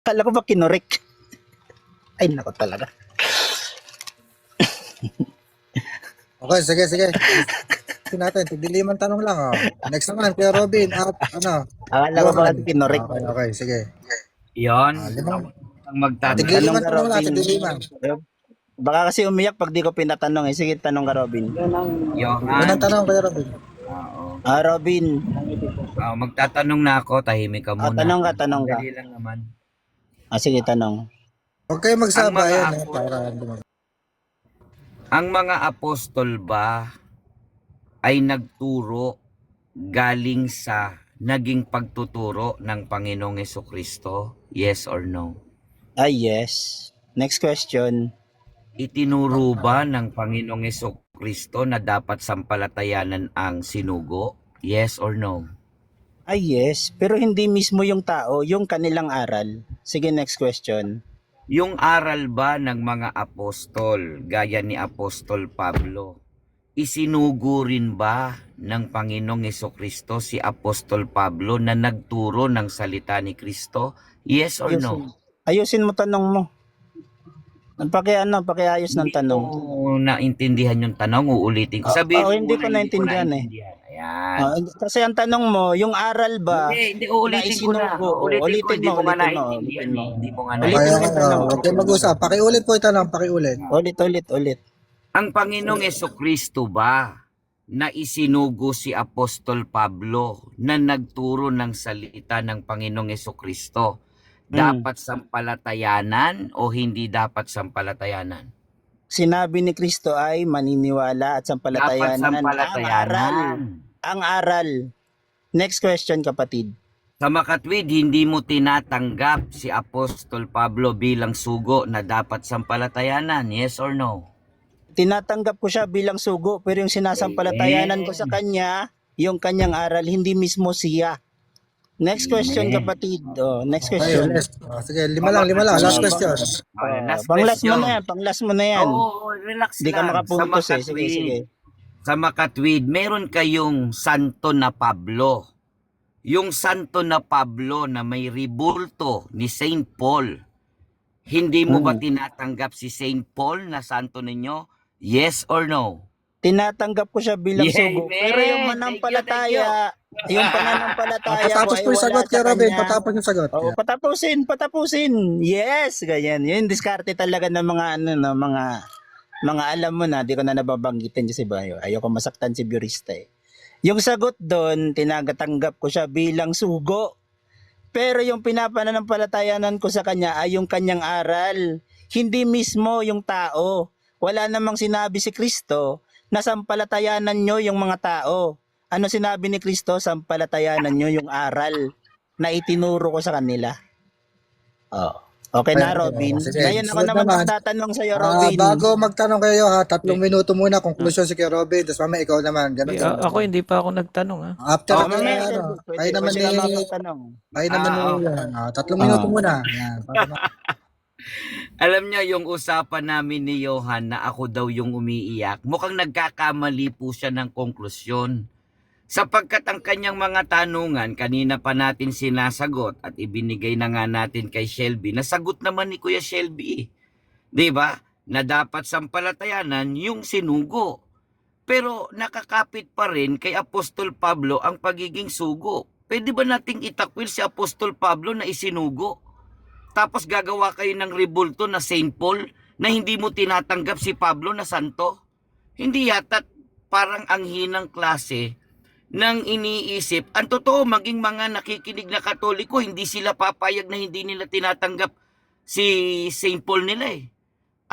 Kala ko ba kinorek? Ay, nako talaga. Okay, sige. Ito natin, tigdiliman tanong lang. Oh. Next naman, Kuya Robin, at ano, Akala ko ba Johan. kasi kinorek? Okay, sige. Yon, Limang, ang magtanong. tigdiliman Tanong ka, tanong lang, Robin. tigdiliman. Baka kasi umiyak pag di ko pinatanong eh. Sige, tanong ka, Robin. Johan. Unang tanong, Kuya Robin. Oo. Robin. Magtatanong na ako, tahimik ka muna. Tanong ka. Dali lang naman. Sige, tanong. Huwag kayo Ang magsaba mga yan, apo- para Ang mga apostol ba ay nagturo galing sa naging pagtuturo ng Panginoong Hesukristo? Yes or no? Yes. Next question. Itinuro ba ng Panginoong Hesukristo na dapat sampalatayanan ang sinugo? Yes or no? Yes. Pero hindi mismo yung tao, yung kanilang aral. Sige, next question. Yung aral ba ng mga apostol, gaya ni Apostol Pablo, isinugo rin ba ng Panginoong Hesukristo si Apostol Pablo na nagturo ng salita ni Kristo? Yes or no? Ayusin mo tanong mo. Pakiayos ng tanong. Hindi ko naintindihan yung tanong, uulitin ko. Sabihin hindi mo ko na naintindihan eh. Ayan. Kasi ang tanong mo, yung aral ba Hindi, uulitin ko na. Ulitin Hindi mo, mo nga ulitin mo. naintindihan eh. Hindi mo nga Ulitin Okay, mo yung tanong. huwag kayo mag-usap. Pakiulit po yung tanong, pakiulit. Ulit. Ang Panginoong Hesukristo ba na isinugo si Apostol Pablo na nagturo ng salita ng Panginoong Hesukristo, dapat sampalatayanan o hindi dapat sampalatayanan? Sinabi ni Kristo ay maniniwala at Dapat sampalatayanan sampalatayanan. ang aral. Next question, kapatid. Sa makatwid, hindi mo tinatanggap si Apostol Pablo bilang sugo na dapat sampalatayanan. Yes or no? Tinatanggap ko siya bilang sugo, pero yung sinasampalatayanan ko sa kanya, yung kanyang aral, hindi mismo siya. Next question, kapatid. Next question. Sige, lima lang. Last question. Panglas mo na yan. Oo, relax Hindi ka lang. makapuntos eh. Sige. Sa makatwid, meron kayong santo na Pablo. Yung santo na Pablo na may ribulto ni Saint Paul. Hindi mo ba tinatanggap si Saint Paul na santo ninyo? Yes or no? Tinatanggap ko siya bilang sugo. Amen. Pero yung manampalataya, yung pananampalataya Patapos ko ay po yung wala sagot, sa Kuya Robin. kanya. Patapos yung sagot. Oo, patapusin. Yes, ganyan. Yun, diskarte talaga ng mga alam mo na, di ko na nababanggitin si Bayo. Ayoko masaktan si Burista eh. Yung sagot doon, tinagatanggap ko siya bilang sugo. Pero yung pinapananampalatayanan ko sa kanya ay yung kanyang aral. Hindi mismo yung tao. Wala namang sinabi si Kristo na sampalatayanan nyo yung mga tao. Ano sinabi ni Kristo? Sampalatayanan nyo yung aral na itinuro ko sa kanila. Okay na, Robin. Ngayon ako naman magtatanong sa'yo, Robin. Bago magtanong kayo ha, 3 minuto muna, conclusion si Kuya Robin, tapos mamaya ikaw naman. Ganun. Ako hindi pa ako nagtanong ha. After, Kayo naman ni... Kayo naman ni... 3 minuto muna. Yan. Alam niya yung usapan namin ni Johan na ako daw yung umiiyak, mukhang nagkakamali po siya ng konklusyon. Sapagkat ang kanyang mga tanungan, kanina pa natin sinasagot at ibinigay na nga natin kay Shelby, nasagot naman ni Kuya Shelby. Diba? Na dapat sampalatayanan yung sinugo. Pero nakakapit pa rin kay Apostol Pablo ang pagiging sugo. Pwede ba nating itakwil si Apostol Pablo na isinugo? Tapos gagawa kayo ng ribulto na Saint Paul na hindi mo tinatanggap si Pablo na santo? Hindi yata, parang ang hinang klase ng iniisip. Ang totoo, maging mga nakikinig na Katoliko, hindi sila papayag na hindi nila tinatanggap si Saint Paul nila eh.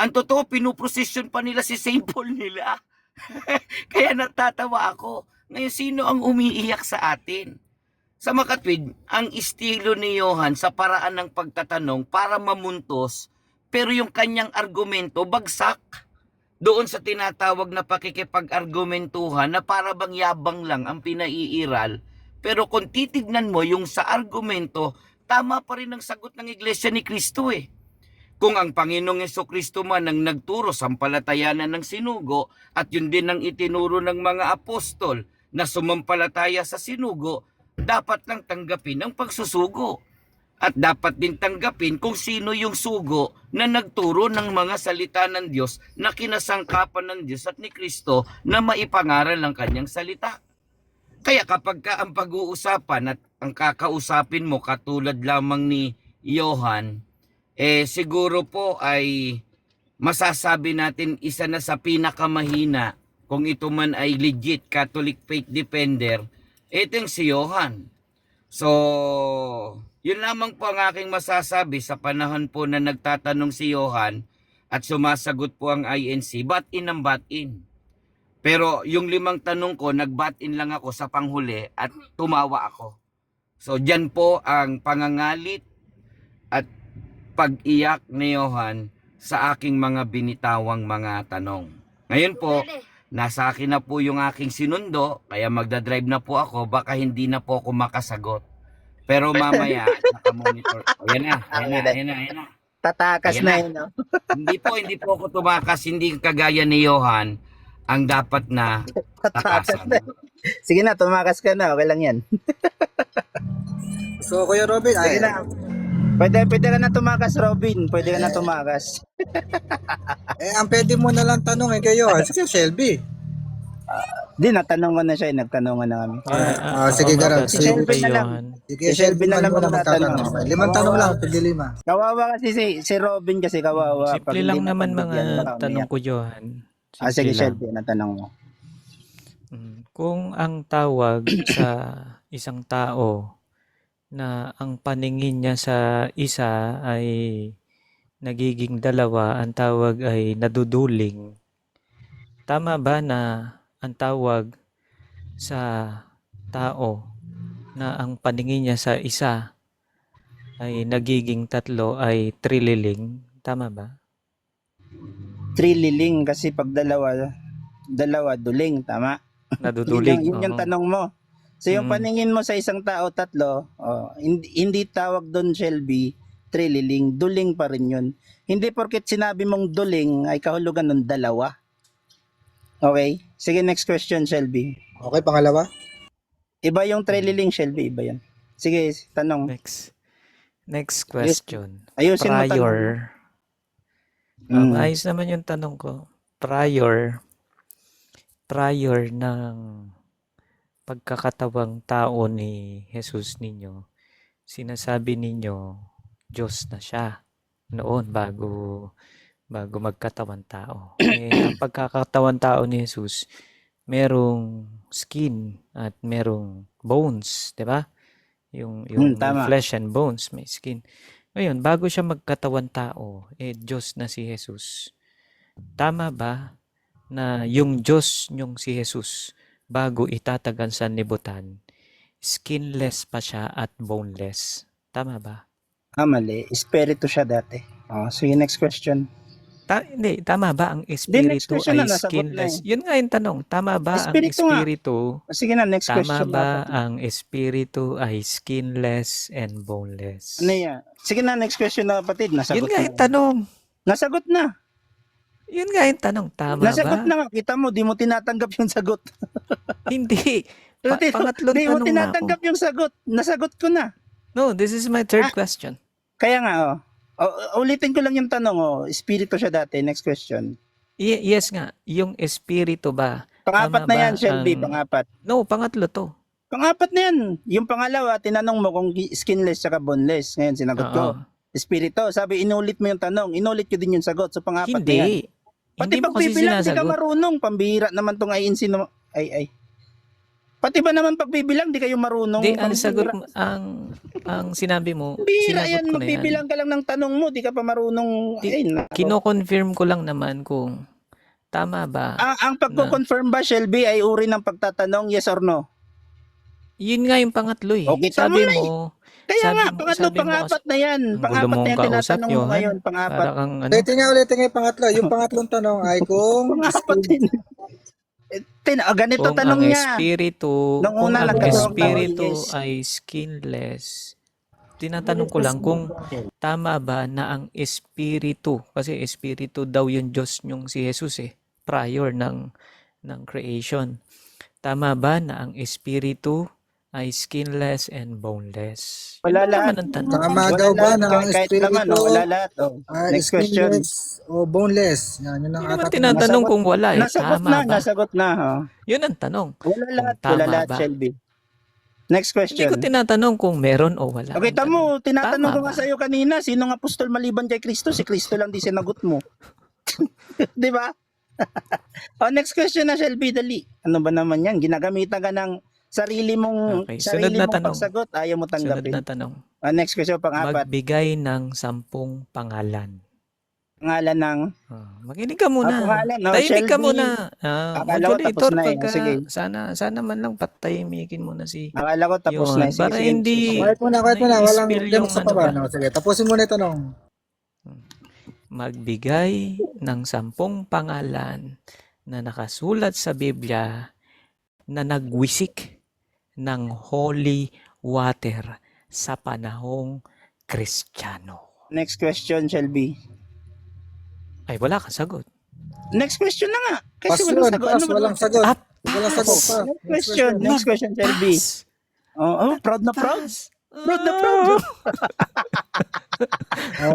Ang totoo, pinuprosesyon pa nila si Saint Paul nila. Kaya natatawa ako. Ngayon, sino ang umiiyak sa atin? Sa makatwid, ang estilo ni Johan sa paraan ng pagtatanong para mamuntos, pero yung kanyang argumento bagsak doon sa tinatawag na pakikipag-argumentuhan na para bang yabang lang ang pinaiiral. Pero kung titignan mo yung sa argumento, tama pa rin ang sagot ng Iglesia ni Kristo eh. Kung ang Panginoong Hesukristo man ang nagturo sampalatayanan ng sinugo at yun din ang itinuro ng mga apostol na sumampalataya sa sinugo, dapat lang tanggapin ang pagsusugo. At dapat din tanggapin kung sino yung sugo na nagturo ng mga salita ng Diyos na kinasangkapan ng Diyos at ni Kristo na maipangaral ang kanyang salita. Kaya kapag ka ang pag-uusapan at ang kakausapin mo katulad lamang ni Johan, siguro po ay masasabi natin isa na sa pinakamahina kung ito man ay legit Catholic faith defender, itong si Johan. So, yun lamang po ang aking masasabi sa panahon po na nagtatanong si Johan at sumasagot po ang INC, bat in ang bat in. Pero yung 5 tanong ko, nag-bat in lang ako sa panghuli at tumawa ako. So, dyan po ang pangangalit at pag-iyak ni Johan sa aking mga binitawang mga tanong. Ngayon po, nasa akin na po yung aking sinundo, kaya magdadrive na po ako, baka hindi na po ako makasagot. Pero mamaya, nakamonitor. O, yan na. Tatakas Ayan na na. yun, no? Hindi po ako tumakas, hindi kagaya ni Johan, ang dapat na Tatakas takasan. na. Sige na, tumakas ka na. Okay lang yan. So, Kuya Robin, Sige na. Pwede ka na tumakas, Robin. Pwede ka na tumakas. ang pwede mo na lang tanongin kayo, si Shelby. Di, natanong ko na siya. Nagtanongan na kami. Sige, Garang. Si Shelby na lang. Sige, Si Shelby na lang muna magtatanong. magtatanong. 5 tanong lang, tigil 5. Kawawa kasi si Robin kasi kawawa. Pag Simple hindi lang naman mapagbigyan, mga baka tanong umiyak. ko, Johan. Sige, Simple lang. Shelby, natanong mo. Kung ang tawag sa isang tao na ang paningin niya sa isa ay nagiging dalawa, ang tawag ay naduduling. Tama ba na ang tawag sa tao na ang paningin niya sa isa ay nagiging tatlo ay trililing? Tama ba? Trililing kasi pag dalawa duling, tama? Naduduling. Yun yung oo. tanong mo. So yung Mm. paningin mo sa isang tao, tatlo, hindi tawag doon Shelby, trililing, duling pa rin yun. Hindi porket sinabi mong duling ay kahulugan ng dalawa. Okay? Sige, next question, Shelby. Okay, pangalawa? Iba yung trililing, Shelby, iba yan. Sige, tanong. Next question. Ayusin mo tanong. Prior. Mm. Ayos naman yung tanong ko. Prior ng pagkakatawang tao ni Jesus ninyo, sinasabi ninyo Diyos na siya noon bago magkatawan tao. Ang pagkakatawan tao ni Jesus, merong skin at merong bones, 'di ba? Yung may tama. flesh and bones, may skin. Ngayon, bago siya magkatawan tao, Diyos na si Jesus. Tama ba na yung Diyos yung si Jesus bago itatagan sa nibutan, skinless pa siya at boneless? Tama ba? Mali. Espiritu siya dati. Sige, next question. Hindi, tama ba ang next espiritu question ay na, nasagot skinless? na Yun nga yung tanong. Tama ba ang Espiritu nga. espiritu? Sige na, next Tama question. ba dapat. ang espiritu ay skinless and boneless? Ano yan? Sige na, next question na kapatid. Yun Nasagot nga na. yung tanong. Nasagot na. Yun nga yung tanong. Tama Nasagot ba? na nga. Kita mo, di mo tinatanggap yung sagot. Hindi. Pangatlong Di mo tanong na ako. tinatanggap yung sagot. Nasagot ko na. No, this is my third question. Kaya nga, ulitin ko lang yung tanong, espiritu siya dati. Next question. Yes nga, yung espiritu ba? Pangapat Tama na yan, ba Shelby. ang- Pangapat. No, pangatlo to. Pangapat na yan. Yung pangalawa, tinanong mo kung skinless saka boneless. Ngayon, sinagot ko. Oo. Espiritu. Sabi, inulit mo yung tanong. Inulit ko din yung sagot. So, pangapat na yan. Hindi. Pati Hindi mo kasi pagbibilang, di ka sinasagot. marunong. Pambihira naman tong INC na... Ay. Pati ba naman pagbibilang, di kayo marunong? Hindi, ang Pambihira. sagot mo, ang sinabi mo, Bihira sinagot yan, ko na yan. magbibilang ka lang ng tanong mo, di ka pa marunong. Di- Ay, nako. Kino-confirm ko lang naman kung tama ba. Ang pagko-confirm ba, Shelby, ay uri ng pagtatanong, yes or no? Yun nga yung pangatlo eh. Okay, tama Sabi na eh. mo, Kaya Sabi nga, mo- pangatlo, sabi mo pangapat na yan. ang gulo Pangapat mong na yan, kausap, tinatanong mo Johan. ngayon, pangapat. para kang ano, Ulitin nga yung pangatlo. Yung pangatlong tanong ay kung Pangapat din. Ganito kung ang tanong niya. espiritu, Nung kung una ang nagkaroon ng espiritu yes. ay skinless, tinatanong ko lang kung tama ba na ang espiritu, kasi espiritu daw yung Diyos yung si Jesus prior ng creation. Tama ba na ang espiritu ay skinless and boneless. Yun Wala lang lahat. naman ang tanong. Tama Wala daw ba lahat. na ang Kahit laman, espiritu wala lahat. Oh. ay Next question. skinless o boneless? Yan, yun ang Hindi naman ating tinatanong kung wala eh. Nasagot Tama na, ba? nasagot na. Oh. Yun ang tanong. Wala Kung lahat, wala tama lahat, ba? Shelby. Next Hindi ko question. tinatanong kung meron o wala. Okay, ang tanong. tamo, tinatanong Tama ko nga ba? sa iyo kanina, sinong apostol maliban kay Kristo? Si Kristo lang di sinagot mo. 'Di ba? Next question na, Shelby, dali. Ano ba naman 'yan? Ginagamitan ka ng sarili mong Okay, sunod na tanong. pagsagot, ayaw mo Sunod tanggapin. na tanong. Next question, pang-apat. Magbigay ng 10 pangalan. Pangalan ng Makinig ka muna. pangalan, no? Tahimik ka Shelby. muna. Akala ko tapos Modulator, na eh. pagka, Sige. sana man lang patahimikin mo na si Akala ko tapos na Johan. eh. Sige, Para sige, hindi sige. Kahit muna, walang nai-spill hindi yung sa ano baba. ba. No? Sige, tapusin muna yung tanong. Magbigay ng 10 pangalan na nakasulat sa Biblia na nagwisik ng holy water sa panahong Kristiyano. Next question, Shelby. Ay, wala kang sagot. Next question na nga. Pass Kasi yun, walang sagot. pass, Ano ba? walang sagot. Ah, Walang sagot pa. Next question, Shelby. Pass. Proud na proud. Pass. Proud na proud.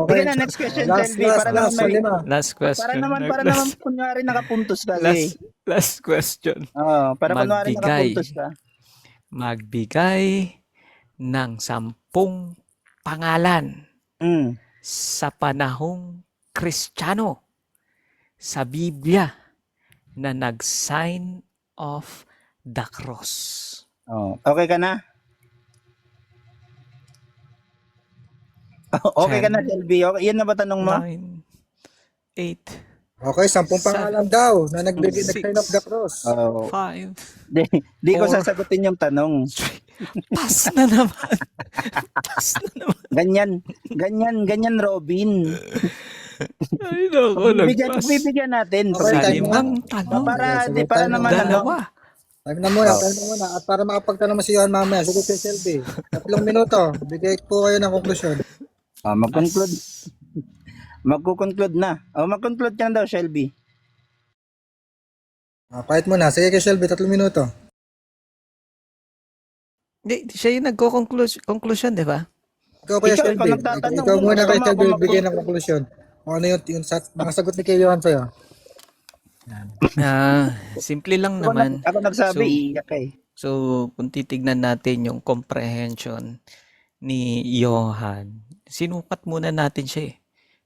Sige na, next question, Last, Shelby. Para naman may... Last question. Para naman kunyari nakapuntos ka. Sige. Last question. Para kunyari Magbigay. nakapuntos ka. Magbigay ng 10 pangalan Mm. sa panahong Kristiyano sa Biblia na nag-sign of the cross. Okay ka na? Okay ka na, Shelby? Okay, yan na ba tanong mo? 9, 8, Okay, 10 pangalan daw na nagbigay Six. nag-sign of the cross. 5. Di ko Four. sasagutin yung tanong. Pass na naman. Pass na naman. Ganyan, Robin. Ay, naku, nagpas. Bibigyan natin. Okay, Sa time mo. 5 tanong, Sige, Para time naman mo. dalawa. Time na muna. At para makapagtanong mo si Johan mamaya, sige si Shelby. 3 minuto. Bigay po kayo ng konklusyon. Mag-conclude. Magko-conclude na. Mag-conclude ka na daw, Shelby. Kahit muna. Sige kay Shelby, 3 minuto. Hindi, siya yung nagko-conclusion, di ba? Ikaw kaya Ikaw Shelby. nagtatanong. Ikaw muna kay Tama, Shelby, ako bigay ng konklusyon. Kung ano yung mga sagot ni kay Johan sa'yo. Simple lang naman. Ako nagsabi, So- iyak eh. So, kung titignan natin yung comprehension ni Johan, sinukat muna natin siya eh.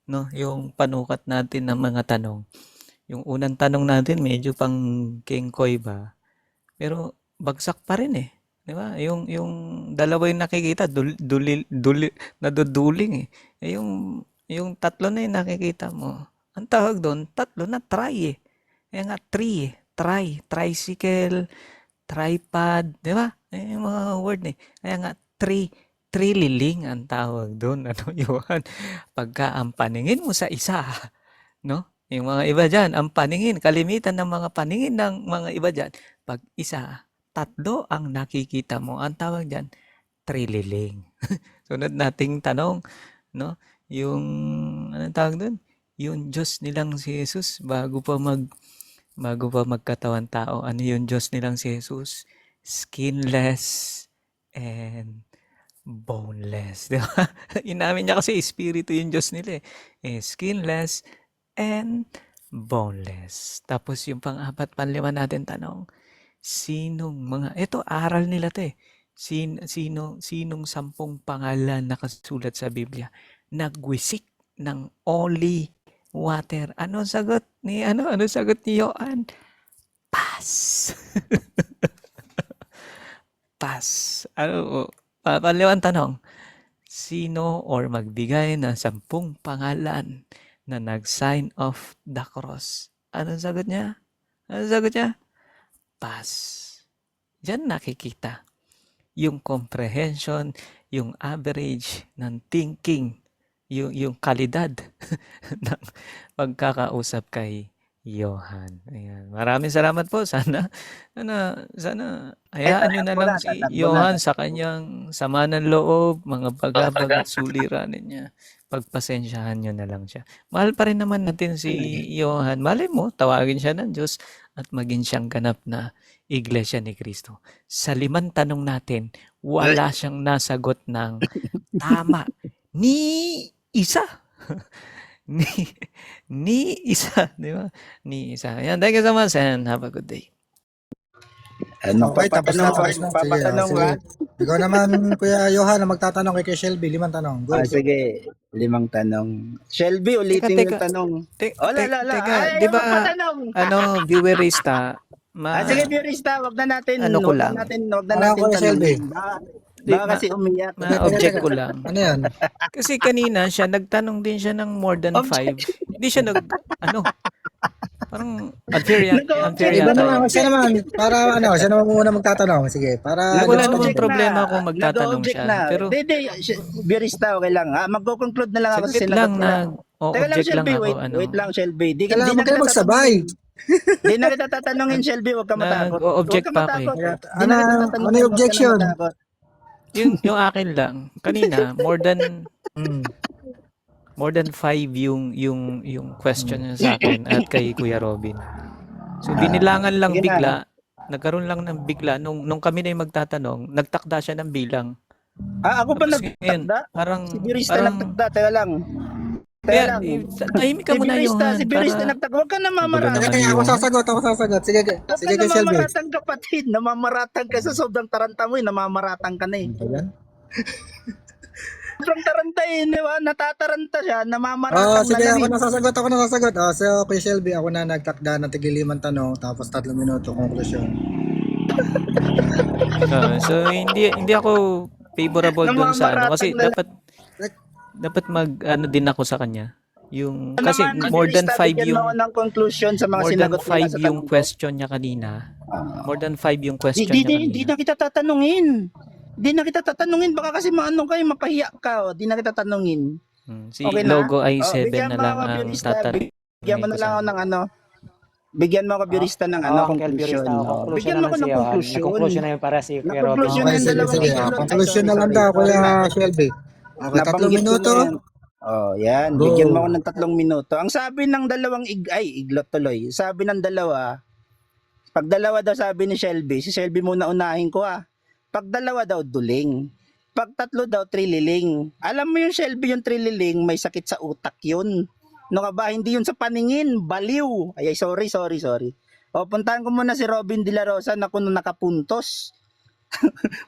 No? Yung panukat natin ng mga tanong. Yung unang tanong natin, medyo pang kengkoy ba? Pero bagsak pa rin eh. Di ba? Yung dalawa yung nakikita, naduduling eh. Yung tatlo na yung nakikita mo. Ang tawag doon, tatlo na try eh. Kaya nga, three eh. Tricycle, tripod, di ba? Yung mga word eh. Kaya nga, trililing ang tawag doon. Ano, Johan? Pagka ang paningin mo sa isa, no? Yung mga iba dyan, ang paningin, kalimitan ng mga paningin ng mga iba dyan, pag isa, tatlo ang nakikita mo. Ang tawag dyan, trililing. Sunod nating tanong, no? Yung, anong tawag doon? Yung Diyos nilang si Jesus, bago pa magkatawan tao, ano yung Diyos nilang si Jesus? Skinless and boneless. Di ba? Inamin niya kasi espiritu yung Diyos nila eh. Skinless and boneless. Tapos yung pang-apat, panlima natin tanong, ito aral nila to eh. Sinong 10 pangalan nakasulat sa Biblia nagwisik ng holy water? Ano sagot ni Johan? Pass. Pass. Panlimang tanong. Sino or magbigay ng 10 pangalan na nag-sign of the cross? Anong sagot niya? Pass. Diyan nakikita yung comprehension, yung average ng thinking, yung kalidad ng pagkakausap kay Johan. Ayan. Maraming salamat po. Sana hayaan nyo na lang si Johan sa kanyang sama ng loob, mga bagabag at suliranin niya. Pagpasensyahan nyo na lang siya. Mahal pa rin naman natin si Johan. Malay mo, tawagin siya ng Diyos at maging siyang ganap na Iglesia ni Cristo. Sa 5 tanong natin, wala siyang nasagot ng tama. Ni isa. ni, ni isa. Di ba? Ni isa. Ayan, thank you so much and have a good day. Ano, Okay, tapos na. papatanong Sige. ha? Ikaw naman, Kuya Johan, ang magtatanong kay Shelby. 5 tanong. Go. Sige, 5 tanong. Shelby, ulitin Teka. yung tanong. Teka, Teka. di ba, viewerista, sige, Purista, wag na natin. Ano ko wag lang? na natin Ano ko, Shelby? tanongin. Baka kasi umiyak. ma-object ko lang. Ano yan? Kasi kanina siya, nagtanong din siya ng more than 5. Hindi siya parang unfair yan. Unfair Iba yata. naman, siya naman, siya naman muna magtatanong. Sige, para... Wala Nag-object namang problema na. kung magtatanong Nag-object siya. na. Pero Hindi, Purista, okay lang. Magko-conclude na lang ako sa saglit lang sinagot na Teka lang, object lang Shelby, ako. wait lang, Shelby. Di Kailangan na mo kayo kita magsabay. Di na kita tatanungin, Shelby. Huwag ka matakot. Nag-o-object Huwag ka pa ako eh. matakot. Di na kita Ano tatanungin, yung huwag ka na objection? matakot. Yung akin lang. Kanina, more than 5 yung question niya sa akin at kay Kuya Robin. So binilangan lang sige na. bigla, nagkaroon lang ng bigla nung kami na yung magtatanong, nagtakda siya ng bilang. Ako ba Tapos ngayon, nagtakda? parang Si Purista nagtakda. Teka lang. kaya Teka lang. tahimik ka Si muna Purista, Johan si Purista para nagtakda. Huwag ka namamaratan. Naman Kaya ako yung- sasagot. Sige, Huwag sige ka kay Shelby. namamaratan, kapatid. Namamaratan ka sa sobrang taranta mo. Namamaratan ka na eh. Ano ba yan? Sobrang taranta eh. Di ba? Natataranta siya. Namamaratan Sige, na lang ako eh. nasasagot. So, kay Shelby, ako na nagtakda ng tigil 5 tanong, tapos 3 minuto conclusion. So hindi ako favorable dun sa kasi Namamaratan dapat mag din ako sa kanya. Yung kasi Naman, more than Purista, 5 bigyan yung mo ako ng conclusion sa mga more than sinagot nila 5 sa yung tanong ko. question niya kanina. More than 5 yung question Di niya na kanina. kita tatanungin. Di na kita tatanungin. Baka kasi maano kayo, mapahiya ka. Di na kita tatanungin. Si Okay na? Logo ay 7 bigyan na mo lang ako, ang Purista. tatanungin. Bigyan mo na lang ako ng ano. Bigyan mo ako, Purista, ng ano, conclusion. Bigyan mo ako ng conclusion. Nag-conclusion na yun para si Kuya Robin. Conclusion Okay, yung sige. dalawang iglot. Conclusion na lang daw, Kuya Shelby. Okay, 3 Nabanggit ko minuto. na yan. Yan. Go. Bigyan mo ako ng 3 minuto. Ang sabi ng dalawang iglot tuloy. Sabi ng dalawa, pag dalawa daw sabi ni Shelby, si Shelby muna unahin ko Pag dalawa daw, duling. Pag 3 daw, trililing. Alam mo yung Shelby, yung trililing, may sakit sa utak yun. No ka ba? Hindi yun sa paningin. Baliw. Ay, sorry. Puntahan ko muna si Robin De La Rosa na kuno nakapuntos.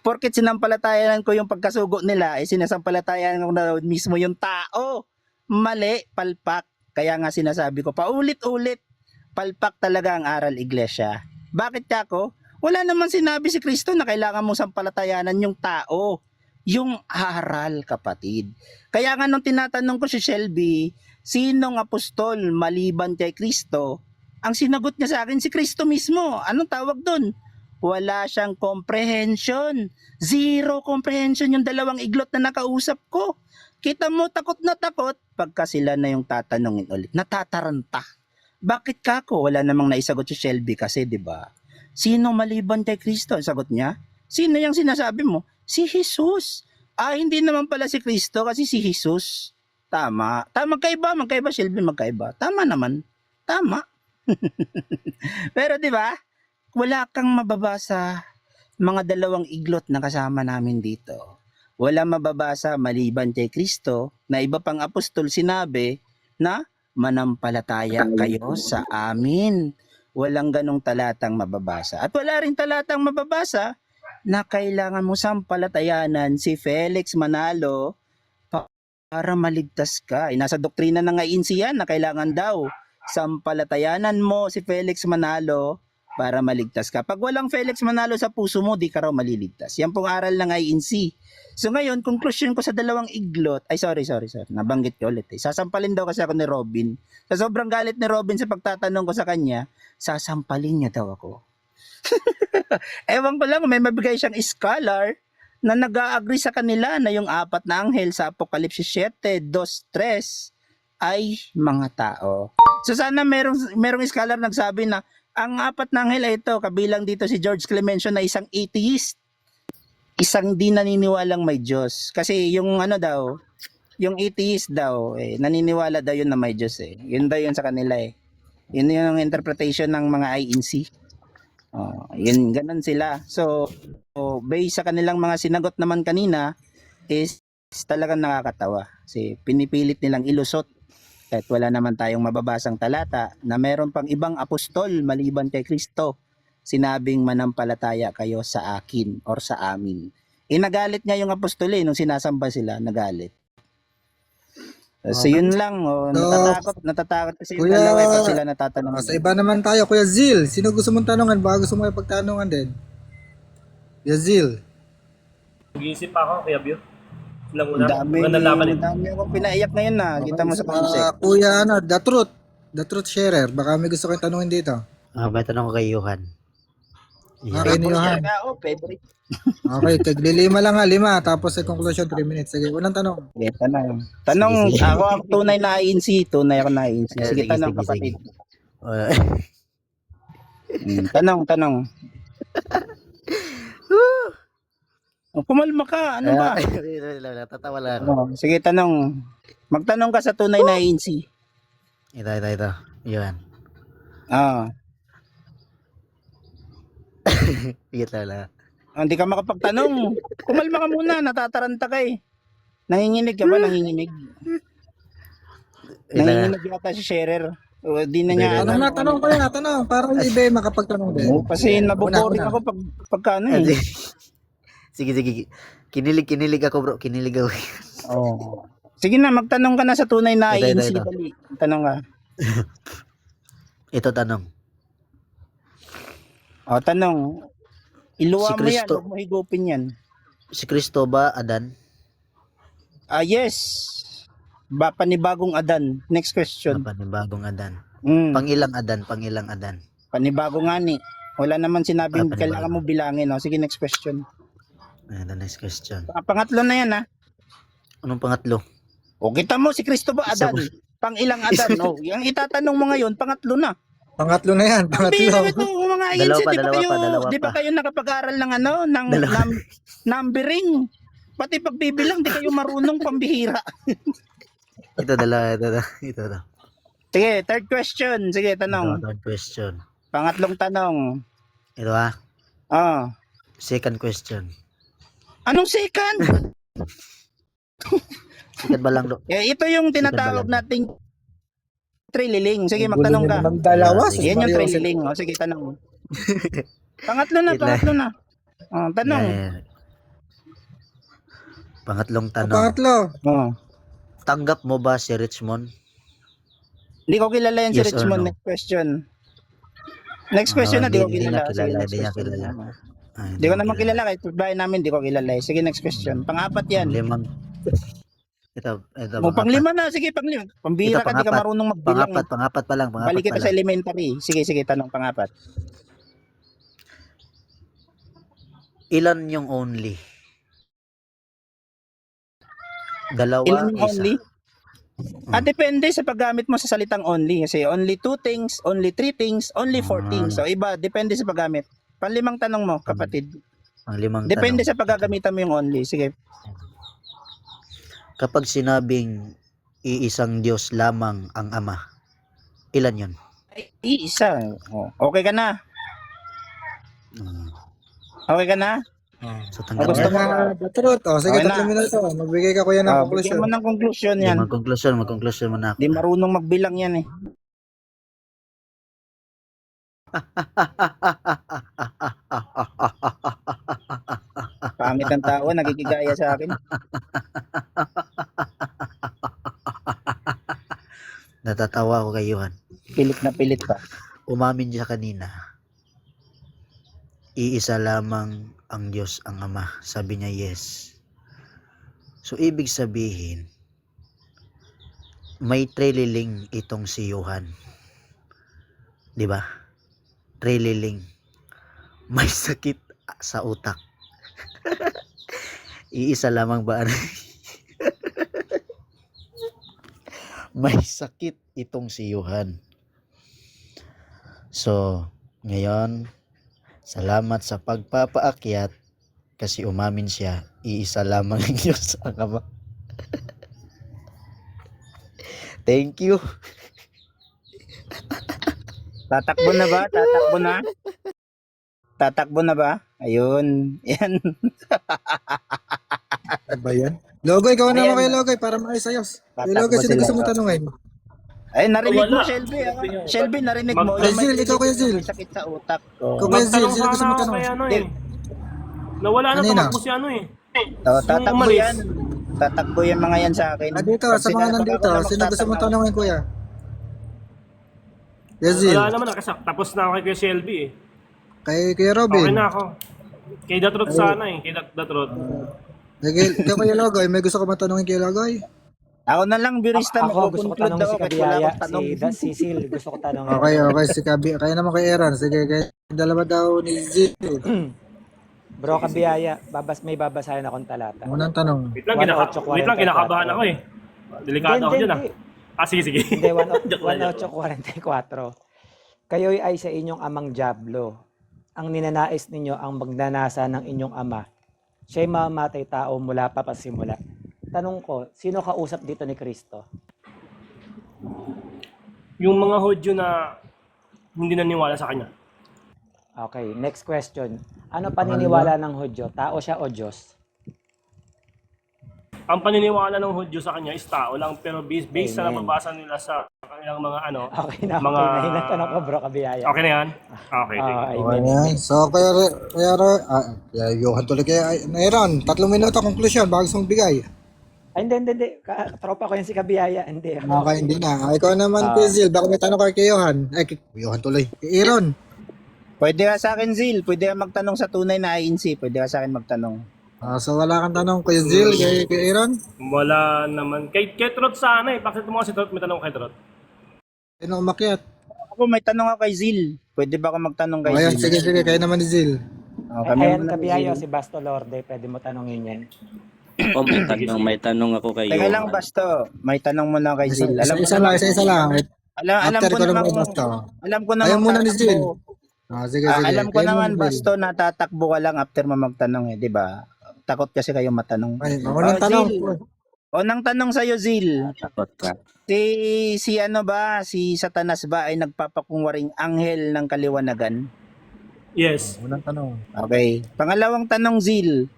Porket sinampalatayan ko yung pagkasugo nila, sinasampalatayan ko na mismo yung tao. Mali, palpak. Kaya nga sinasabi ko, paulit-ulit, palpak talaga ang aral iglesia. Bakit ako? Wala naman sinabi si Kristo na kailangan mong sampalatayanan yung tao. Yung aral, kapatid. Kaya nga nung tinatanong ko si Shelby, sinong apostol maliban kay Kristo? Ang sinagot niya sa akin, si Kristo mismo. Anong tawag doon? Wala siyang comprehension. Zero comprehension yung dalawang iglot na nakausap ko. Kita mo, takot na takot pagka sila na yung tatanungin ulit. Natataranta. Bakit kako? Wala namang naisagot si Shelby kasi, di ba? Sino maliban kay Kristo? Ang sagot niya, sino yung sinasabi mo? Si Jesus. Hindi naman pala si Kristo kasi si Jesus. Tama. Magkaiba, Shelby, magkaiba. Tama naman. Tama. Pero di ba? Wala kang mababasa mga dalawang iglot na kasama namin dito. Wala mababasa maliban kay Kristo na iba pang apostol sinabi na manampalataya kayo sa amin. Walang ganong talatang mababasa. At wala rin talatang mababasa na kailangan mo sampalatayanan si Felix Manalo para maligtas ka. Nasa doktrina ng INC yan na kailangan daw sampalatayanan mo si Felix Manalo para maligtas ka. Pag walang Felix Manalo sa puso mo, di ka raw maliligtas. Yan pong aral ng INC. So ngayon, conclusion ko sa dalawang iglot, sorry. Nabanggit ko ulit. Sasampalin daw kasi ako ni Robin. Sa sobrang galit ni Robin sa pagtatanong ko sa kanya, sasampalin niya daw ako. Ewan ko lang, may mabigay siyang scholar na nag-agree sa kanila na yung 4 na anghel sa Apokalipsis 7:2-3 ay mga tao. So sana merong scholar nagsabi na ang apat na anghel ay ito, kabilang dito si George Clemencio na isang atheist, isang di naniniwalang may Diyos. Kasi yung ano daw, yung atheist daw, naniniwala daw yun na may Diyos eh. Yun daw yun sa kanila eh. Yun yung interpretation ng mga INC. Yun, ganun sila. So, based sa kanilang mga sinagot naman kanina, is talagang nakakatawa. Kasi pinipilit nilang ilusot kahit wala naman tayong mababasang talata na meron pang ibang apostol maliban kay Kristo sinabing manampalataya kayo sa akin or sa amin. Nagalit nga yung apostol nung sinasamba sila, nagalit. So yun lang, natatakot kasi yung Kuya- dalawa pag sila natatanong. Sa iba naman tayo, Kuya Zil. Sino gusto mong tanungan? Baka gusto mo ipagtanungan din. Kuya Zil. Nag-iisip pa ako, Kuya Bio. Sila muna. Ang dami akong pinaiyak ngayon na. Kita mo sa pag-usap. Kuya, The Truth. The Truth Sharer. Baka may gusto kayong tanungin dito. May tanong ko kay Johan. Okay, ni Johan. Favorite. Okay, taglilima lang 5. Tapos sa conclusion, 3 minutes. Sige, unang tanong. Okay, tanong. Sige. Ako ang tunay na INC. Tunay ako na INC. Sige, tanong kapatid. Tanong. Kumalma ka. Ano ba? Tatawa lang ako. Sige, tanong. Magtanong ka sa tunay na INC. Ito. Johan. Higit lang. Hindi ka makapagtanong. Kumalma ka muna. Natataranta ka eh. Nanginginig ka ba? Nanginginig yata si Sharer. Di na niya. Tanong ko yan. Tanong. Para yung iba makapagtanong din. Kasi naboboring ako pagka ano eh. Sige. Kinilig ako, bro. Kinilig ako. Sige na, magtanong ka na sa tunay na Ito. INC. Dali. Tanong ka. Ito tanong. Tanong. Iluwa Si mo yan. Kristo- Huwag mo higupin yan. Si Kristo ba Adan? Yes. Panibagong Adan. Next question. Panibagong Adan. Pangilang Pangilang Adan. Panibago nga ni. Wala naman sinabing Panibago. kailangan mo bilangin. Sige, next question. The next question. Pangatlo na yan ha. Anong pangatlo? Kita mo si Kristo ba Adan? Pangilang Adan? Yung itatanong mo ngayon, pangatlo na. Pangatlo na yan. Biro Pangatlo. ito mga INC, Dalawa di ba pa. kayo nakapag-aral ng numbering? Pati pagbibilang, di kayo marunong, pambihira. Ito. Sige, third question. Sige, tanong. Third question. Pangatlong tanong. Ito Second question. Anong second? Second ba lang, bro? Ito yung tinatawag nating trililing. Sige, magtanong ka. Magdalawa. Sige. Yan yung trililing. Sige, tanong. Pangatlo na. Tanong. Pangatlong tanong. Pangatlo. Tanggap mo ba si Richmond? Hindi ko kilala yan si Yes or Richmond. no? Next question. Next question na, di ko Hindi kilala. niya Sige, kilala, next hindi niya question. kilala. Di ko naman kilala kahit bahay namin, di ko kilala. Sige, next question. Pangapat yan. Limang. Ito Panglima na, sige, panglima. Pambira Ito, ka, di ka pangapat. marunong magbilang. Pangapat pa lang. Balik kita sa elementary. Sige, tanong pangapat. Ilan yung only? Dalawa, Ilan yung isa. only? Depende sa paggamit mo sa salitang only. Kasi only 2 things, only 3 things, only 4 things. So, iba, depende sa paggamit. Panlimang tanong mo, kapatid. Ang limang Depende tanong. sa paggagamitan mo yung only. Sige. Kapag sinabing iisang Diyos lamang ang Ama, ilan yun? Isa. Okay ka na? Okay ka na? So tanggap Gusto mo. mo? The Truth. Sige, Okay na. 3 minuto. Magbigay ka kuya ng Bigyan conclusion. mo ng conclusion yan. Mag-conclusion mo na ako. Di marunong magbilang yan eh. Pangit ang tao, nagkikigaya sa akin. Natatawa ako kay Johan. Pilit na pilit pa. Umamin siya kanina. Iisa lamang ang Diyos ang Ama. Sabi niya yes. So ibig sabihin, may trililing itong si Johan. 'Di ba? Trililing. May sakit sa utak. Iisa lamang ba? May sakit itong si Johan. So, ngayon, salamat sa pagpapaakyat kasi umamin siya, iisa lamang ang Diyos ang Ama. Thank you. Tatakbo na ba? Tatakbo na? Tatakbo na ba? Ayun. Yan. Ano ba yan? Logoy, ikaw naman Ayan. kay Logoy para maayos-ayos. Kay Tatakbo Logoy, sino sila. gusto mo tanungin? Ay, narinig mo, Wala. Shelby. Shelby, narinig mo. Mag- Yung may Zil, ikaw kaya, Zil. may sakit sa utak. Oh. Ikaw kaya, Zil, Magtanong sino gusto mo sana ako tanong? kay ano eh. Nawala na Kanina. tumakbo si ano eh. Oh, tatakbo umalis. yan. Tatakbo yung mga yan sa akin. Dito, Pag sa mga sina- nandito, pag ako na sino gusto mo magtatanong, tanungin, kuya? Yes, Zil. Wala naman kasi tapos na ako kay Kuya Shelby eh. Kay Kuya Okay Robin. na ako. Kay Datrot sana eh. Kay Datrot. Sige, ikaw kaya Logoy, may gusto ko matanungin kay Logoy? Ako na lang, Birista. Ako gusto ko magkukonklud tanong daw si kahit wala Kabiyaya, akong tanong. si Cecil, gusto ko tanong. Okay, si Kabi. Kaya naman kay Aaron. Sige, kaya dalawa daw ni Zil. Bro Kabiyaya, may babasahin akong talata. Unang tanong. Wait lang, 1844. wait lang, kinakabahan ako eh. Delikado ako dyan ah. Ah, sige, sige. Hindi, Joke lang, joke lang. 1844. Kayo'y ay sa inyong amang Diablo. Ang ninanais ninyo ang magnanasa ng inyong ama. Siya'y mamamatay tao mula pa pasimula. Tanong ko, sino kausap dito ni Kristo? Yung mga Hodyo na hindi naniwala sa kanya. Okay, next question. Ano paniniwala ng Hudyo? Tao siya o Diyos? Ang paniniwala ng Hodyo sa kanya is tao lang, pero based sa Amen. nababasa nila sa kanilang mga ano. Okay na, Mga- okay na. Hinatanong ko, Bro Kabiyaya. Okay na yan? Okay, sige. Ah, Okay amen. na yan. So, kaya Johan tuloy kaya Aaron, 3 minuto conclusion bago mong bigay. Ay, hindi. Tropa ko yan si Kabiyaya. Hindi. Okay, hindi na. Ikaw naman, Kuya Zil, baka may tanong ka kay Johan. Ay, kay Johan tuloy. Kay Aaron. Pwede ka sa akin, Zil. Pwede ka magtanong sa tunay na INC. Pwede ka sa akin magtanong. So, wala kang tanong, Kuya Zil, kay Aaron? Wala naman. Kay Trot sana eh. Bakit mo kasi Trot? May tanong kay Trot. Sino umakyat? Ako, may tanong ako kay Zil. Pwede ba ako magtanong kay Ayan, Zil? sige, kayo naman ni Zil. Okay, Ayan, muna, Kabiyaya, Zil. si Basto Lorde. Pwede mo tanongin yan. O may tanong ako kay Teka Johan. lang, Basto. May tanong muna kay Zil. Isa lang. Alam After ko ko naman, naman Basto. alam ko naman. Ayaw muna ni Zil. tatakbo. Sige. Alam ko Kayo naman, muna, Zil. Basto, na tatakbo ka lang after mo magtanong eh, di ba? Takot kasi kayo matanong. Ay, unang tanong. Zil. Unang tanong sa'yo, Zil. Takot ka. Si ano ba, si Satanas ba ay nagpapakunwaring anghel ng kaliwanagan? Yes. Unang tanong. Okay. Pangalawang tanong, Zil.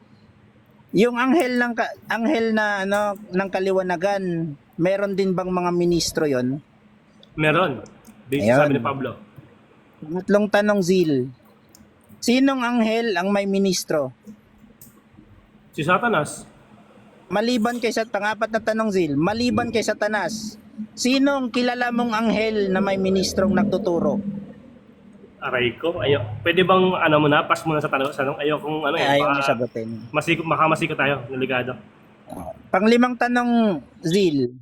Yung anghel na ano ng kaliwanagan, meron din bang mga ministro 'yon? Meron. Based Ayun. sa sabi ni Pablo. Pangatlong tanong, Zil. Sinong anghel ang may ministro? Si Satanas. Maliban kay pangapat na tanong, Zil. Maliban kay Satanas, sinong kilala mong anghel na may ministrong nagtuturo? Aray ko. Pwede bang ano muna? Pass muna sa tanong. Ayaw kung ano Ayaw mo sagutin. Makamasiko tayo. Delikado. Panglimang tanong, Zil.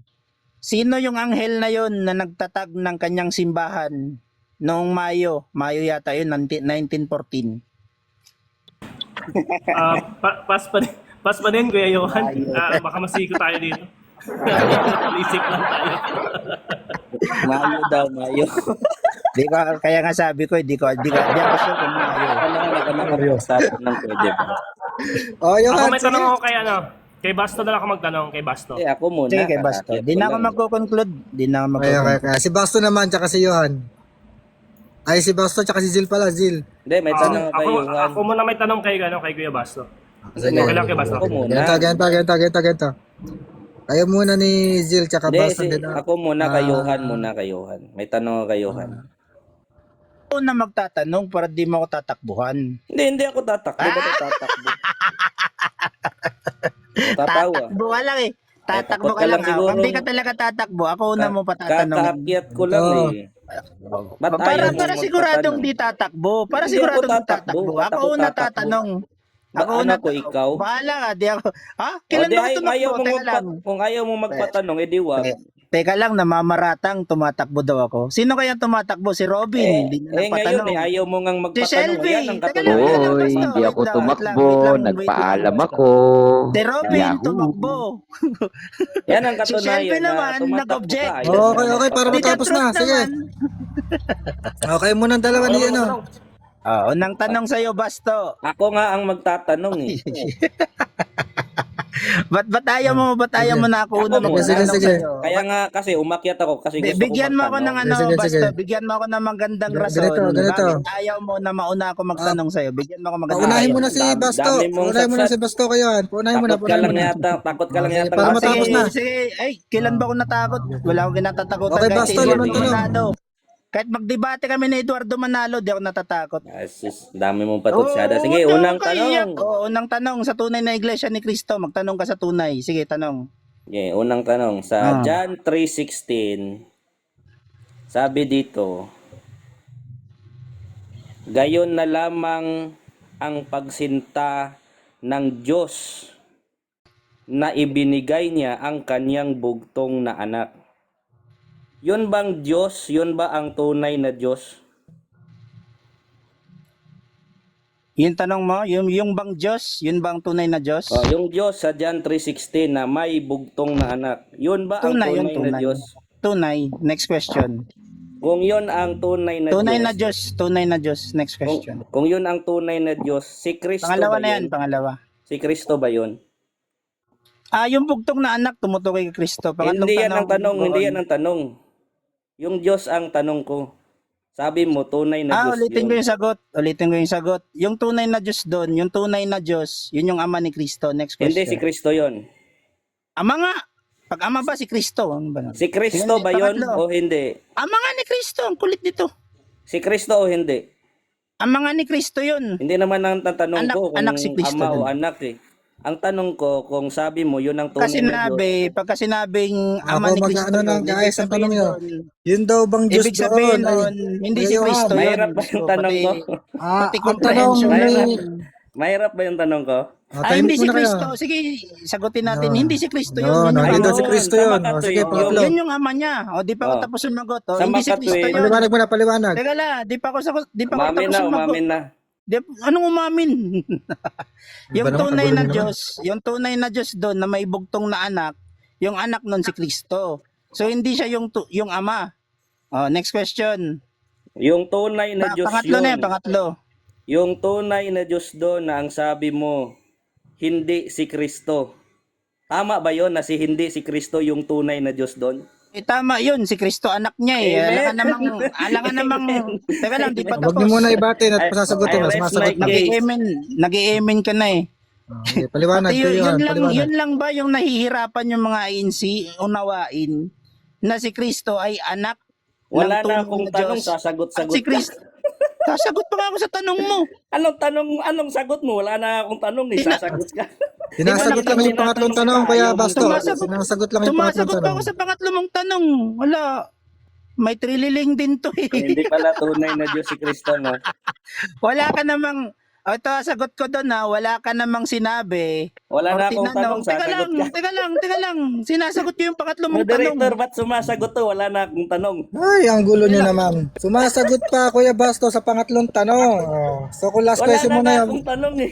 Sino yung anghel na yon na nagtatag ng kanyang simbahan noong Mayo yata yun, 1914? Pass pa din, Kuya Johan. Baka masiko tayo dito. Isip lang tayo. Mayo daw, Mayo. Di ko, kaya nga sabi ko, di ako sure kung Mayo. Sa atin lang pwede ba? Oh, Ako Johan, may tanong ako kay ano. Kay Basto na lang ako magtanong. Kay Basto. Eh, ako muna. Sige, kay Basto. kakakit Di ko na ako lang. magko-conclude. Di na ako Okay. magko-conclude. Si Basto naman, tsaka si Johan. Ay, si Basto, tsaka si Zil pala, Zil. Hindi, may tanong ako kay Johan. Ako muna may tanong kay Kuya Basto. Sige. Okay lang kay Basto. Ako muna. Ganito. Kayo muna ni Zil, tsaka Hindi, Basto din. ako muna kay Johan. May tanong ako kay Johan. Ako na magtatanong para di mo ako tatakbuhan. Hindi ako tatakbo. Ba't ako tatakbo? Tatawa. Tatakbo ka lang eh. Tatakbo takot ka ka lang. lang siguro. Kung di ka talaga tatakbo, ako una mo patatanong. Kakaakyat ko lang Oo. eh. Ba't Para ayaw mo siguradong magpatanong? di tatakbo. Para Hindi siguradong ako di tatakbo. tatakbo. Ba't Ako ako una tatakbo? tatanong. Ano ko, ikaw? Bahala ka. Di ako. Ha? O, Kailan di, ba ako tumakbo? Teka lang. kung ayaw mo magpatanong, edi wag. Teka lang, namamaratang tumatakbo daw ako. Sino kaya tumatakbo? Si Robin. Di na ngayon nagpatanong. ayaw mo ngang Si magpatanong. Shelby. Yan ang Teka lang, katulad. teka lang, Hoy, Basto. hindi Wait ako lang, wait lang, tumakbo, wait lang, wait lang, nagpaalam Basto. ako. Si Robin, Yahoo. tumakbo. Yan ang Si katunayan Shelby na naman, tumatakbo nag-object. ka. Okay, okay, para Si matapos Jatrot na. Sige. naman. Okay muna ang dalawa ni ano. Unang tanong sa'yo, Basto. Ako nga ang magtatanong eh. Ba't ayaw mo na ako una Ako muna. magtatanong Sige. sa'yo? Kaya nga kasi umakyat ako kasi gusto ko Bigyan mo ako ng magtanong. ano, Sige, Basto. sige. Bigyan mo ako ng magandang Ganito, rason. ganito. Bakit ayaw mo na mauna ako magtanong sa'yo? Bigyan mo ako magandang Paunahin rason. mo na si Dami- Basto. dami mong Paunahin mo na satsat. si Basto kayo. Paunahin mo na, Takot ka paunahin lang mo na. yata. Takot ka lang Sige, yata. para kasi- matapos na. Sige, ay, kailan ba ako natakot? Wala akong kinatatakutan. Okay, kahit Basto, si Eduardo limang tanong. Manalo. Kahit magdebate kami ni Eduardo Manalo, di ako natatakot. Sus, dami mong patutsada. Sige, Oo, unang huwag kang iyak. tanong. Oo, unang tanong sa tunay na iglesia ni Cristo. Magtanong ka sa tunay. Sige, tanong. Okay, unang tanong. Sa Ah. John 3:16, sabi dito, gayon na lamang ang pagsinta ng Diyos na ibinigay niya ang kanyang bugtong na anak. Yun bang Diyos? Yun ba ang tunay na Diyos? Yung tanong mo, yung bang Diyos? Yun bang tunay na Diyos? Oh, yung Diyos sa John 3:16 na may bugtong na anak. Yun ba ang Tunay, tunay yung na tunay. Diyos? Tunay. Next question. Kung yun ang tunay na Tunay Diyos. na Diyos. Tunay na Diyos. Next question. Kung yun ang tunay na Diyos, si Kristo Pangalawa ba na yan, yun? pangalawa. Si Kristo ba yun? Yung bugtong na anak tumutukoy kay Kristo. Pangatlong Hindi yan ang tanong, doon. hindi yan ang tanong. Yung Diyos ang tanong ko. Sabi mo, tunay na Diyos Ulitin ko yun. yung sagot. Ulitin ko yung sagot. Yung tunay na Diyos doon, yung tunay na Diyos, yun yung ama ni Kristo. Next question. Hindi si Kristo yun. Ama nga. Pag ama ba si Kristo? Ano ba? Si Kristo Hindi, ba yun pangatlo. o hindi? Ama nga ni Kristo. Ang kulit nito. Si Kristo o hindi? Ama nga ni Kristo yun. Hindi naman ang tanong Anak- ko kung anak si Kristo ama o dun. anak eh. Ang tanong ko, kung sabi mo, yun ang tunay na Diyos. Pagka sinabing ama Ako ni Kristo mag-ano ng yun, guys, ang tanong nyo. Yun daw bang Diyos ibig sabihin doon? nun, hindi si Ngayon, Kristo yun. Mahirap ba yung So, tanong ko? pati ang tanong, comprehension. Mahirap ba yung tanong ko? Hindi tahimik si muna kayo. Kristo. Sige, sagutin natin. No. Hindi si Kristo yun. No, Yun no, yung hindi ama. si Kristo Sa yun. Makatoy, Sige, yung- pangatlo. Yun yung ama niya. Di pa ako Oh. tapos sumagot. Sa Hindi si Makatoy. Kristo yun. Paliwanag mo na, paliwanag. Teka la, di pa ako Umamin tapos na, sumagot. umamin na. Anong umamin? yung Iba naman, tunay kagulo na naman. Diyos, yung tunay na Diyos doon na may bugtong na anak, yung anak nun si Kristo. So hindi siya yung ama. Next question. Yung tunay na Diyos Pangatlo yun. na yan, pangatlo. Yung tunay na Diyos doon na ang sabi mo, hindi si Kristo. Tama ba yon na hindi si Kristo yung tunay na Diyos doon? Tama yun, si Kristo anak niya eh. Amen. Alangan namang, teka lang, di pa Huwag tapos. niyo muna ibati at pasasagutin. I Mas rest masagot my na. case. Nag-i-amen ka na eh. Okay, paliwanag. Pati yun lang, Paliwanag. yun lang ba yung nahihirapan yung mga ANC unawain na si Kristo ay anak Wala ng na tunay akong na tanong, Diyos? sasagot-sagot At si ka. Kristo, sasagot pa nga ako sa tanong mo. Anong sagot mo? Wala na akong tanong, sasagot ka. Sinasagot lang yung pangatlong tanong, Kuya Basto. Sinasagot lang yung pangatlong Sumasagot pa tanong. ako sa pangatlo mong tanong. Wala. May trililing din to eh. Hindi pala tunay na Diyos si Kristo, no? Wala ka namang, ito sagot ko doon ha, wala ka namang sinabi. Wala na Or akong tanong, tinanong. sasagot ka. Teka lang. Sinasagot ko yung pangatlo mong tanong. Moderator, ba't sumasagot to? Wala na akong tanong. Ay, ang gulo niyo naman. Sumasagot pa, Kuya Basto, sa pangatlong tanong. So, kung last Wala question na mo na yan. akong tanong eh.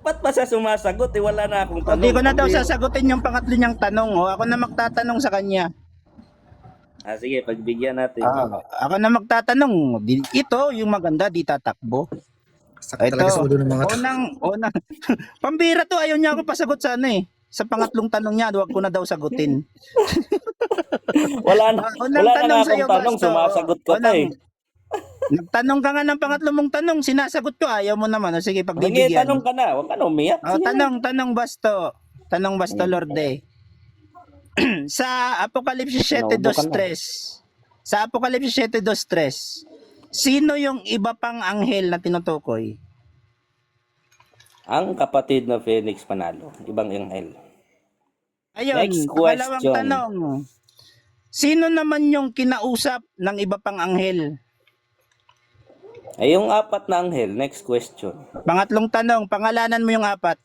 Ba't pa siya sumasagot eh? Wala na akong tanong. Hindi ko na daw sasagutin yung pangatlo niyang tanong. Ako na magtatanong sa kanya. Sige, pagbigyan natin. Ako na magtatanong. Ito, yung maganda, di tatakbo. Sakit talaga sa ulo ng mga Unang. Pambira to, ayaw niya ako pasagot sa ano eh. Sa pangatlong tanong niya, huwag ko na daw sagutin. Wala na Unang nga tanong akong sa'yo, tanong, Basto. sumasagot ka pa eh. Nagtanong ka nga ng pangatlo mong tanong, sinasagot ko, ayaw mo naman. O, sige, Sige, pagbibigyan. tanong ka na. Huwag ka na umiyak. Oh, Sige na. tanong Basto. Tanong Basto Lorde. Sa Apokalipsis 7:2-3. Sa Apokalipsis 7:2-3. Sino yung iba pang anghel na tinutukoy? Ang kapatid na Phoenix Panalo. Ibang anghel. Ayun, Next pangalawang question. tanong. Sino naman yung kinausap ng iba pang anghel? Ay, yung apat na anghel. Next question. Pangatlong tanong, pangalanan mo yung apat.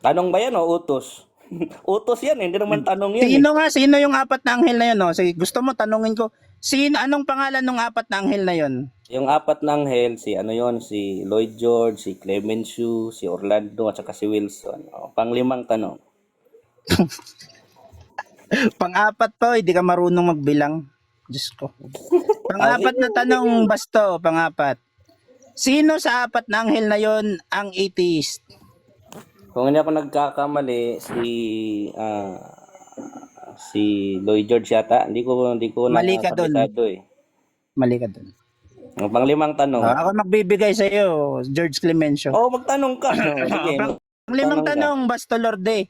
Tanong ba yan o utos? Utos yan, hindi naman tanong yan. Sino yung apat na anghel na yun? No? Sige, gusto mo, tanungin ko, anong pangalan ng apat na anghel na yun? Yung apat na anghel, si si Lloyd George, si Clemenceau, si Orlando, at saka si Wilson. O, panglimang tanong. Pang-apat po, hindi ka marunong magbilang. Diyos ko. Pang-apat na tanong, Basto, pang-apat. Sino sa apat na anghel na yon ang atheist? Kung hindi ako nagkakamali, si Lloyd George yata. Hindi ko Mali ka dun. nakakabisado eh. Mali ka dun. Ang panglimang tanong. Ako magbibigay sa iyo, George Clemenceau. Oo, magtanong ka. Sige. Pang-limang tanong ka. tanong, Basto Lorde.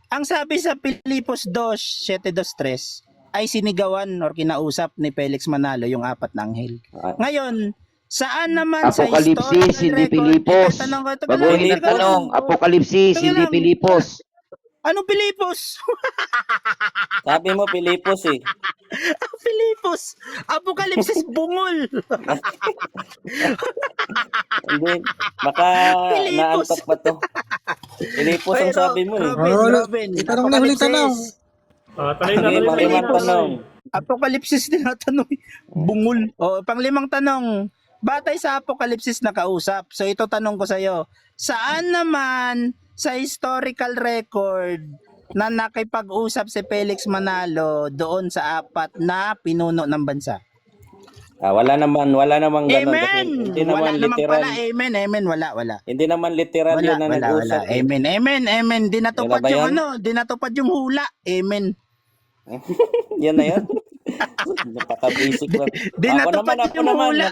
Ang sabi sa Pilipos 2:7-3 ay sinigawan or kinausap ni Felix Manalo yung apat na anghel. Ngayon, saan naman sa Apokalipsis, historical hindi record? Pilipos. Tanong ko, teka Baguhin lang, ang teka tanong, lang. Apokalipsis, Teka hindi lang. Pilipos. Anong Pilipos? Sabi mo, Pilipos eh. Pilipos! Apokalipsis bungol! Hindi. Baka Pilipos. naantok pa to. Pilipos ang sabi mo eh. Robin, Itanong na huling tanong. Sige, panglimang tanong. Apokalipsis tinatanong. Bungol. O, panglimang tanong. Batay sa Apokalipsis na kausap. So ito tanong ko sa iyo. Saan naman sa historical record na nakipag-usap si Felix Manalo doon sa apat na pinuno ng bansa? Wala naman ganun. Kasi Amen! hindi naman Wala naman literal. pala. Amen. Wala. Hindi naman literal yun na nag-usap. eh. Amen. Di natupad Wala ba yung yan? di natupad yung hula. Amen. Yan na yan. Napaka-basic lang. Di natupad yung hula.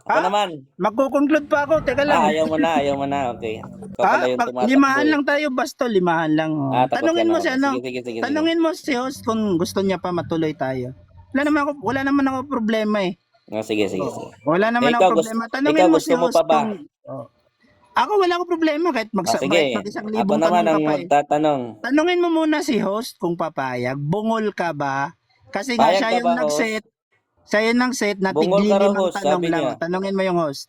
Ako naman. Magkukonklud pa ako. Teka lang. Ayaw mo na. Okay. Ikaw pala yung tumatakbo. Limahan eh. lang tayo, Basto. Limahan lang. Oh. Takot Tanungin ka mo na. si ano. Sige. Tanungin mo si host kung gusto niya pa matuloy tayo. Wala naman ako problema eh. Sige. Wala naman Ikaw, ako problema. ikaw Tanungin mo si gusto mo host pa ba? Ako wala akong problema kahit Sige. mag-isang Ako libong naman tanong ka ang pa eh. magtatanong. Tanungin mo muna si host kung papayag. Bungol ka ba? Kasi nga Payag siya ka yung ba, nag-set. Siya yung nag-set na Bungol ka raw, tigli-limang host, tanong sabi lang. niya. Tanungin mo yung host.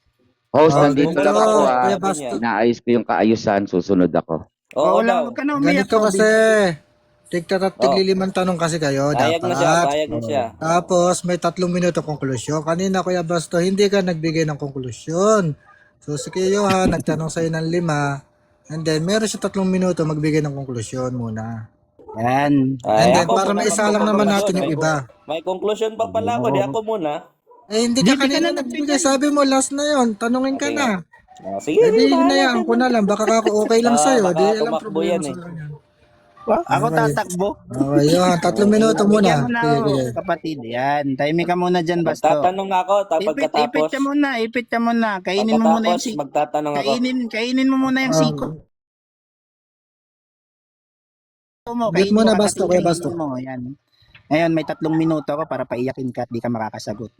Host, Oh, nandito ganito, lang ako Kuya Basto. Inaayos ko yung kaayusan, susunod ako. Oo Wala daw. ka na umiyak. Ganito kasi, tigliliman tanong kasi kayo, Payag na dapat. siya. Tapos, may 3 minuto konklusyon. Kanina, Kuya Basto, hindi ka nagbigay ng konklusyon. So, si Kuya Johan, nagtanong sa'yo ng 5. And then, meron siya 3 minuto magbigay ng konklusyon muna. Yan. And then, Ako para muna maisa lang naman magko-conclusion. natin yung iba. May conclusion pa pala ako. Di ako muna. Hindi ka kanina nagbigay. Sabi mo, last na yon. Tanungin ka Okay. na. Sige. Hindi na yan. Ko na lang. Baka ako okay lang sa'yo. baka Di alam tumakbo problema yan sa eh. kanya. Ako Okay. tatakbo. Okay, yun. 3 minuto muna. Bigyan mo na Sige, ako, sige. kapatid. Yan. Timing ka muna dyan, Basto. Magtatanong ako. Ipit ka muna. Kainin mo muna yung Pagkatapos, siko. magtatanong ako. Kainin mo muna yung siko mo. Mute Kainin mo na, kapatid, Basto, Kuya kainin Basto. mo. Yan. Ngayon, may 3 minuto ako para paiyakin ka at di ka makakasagot.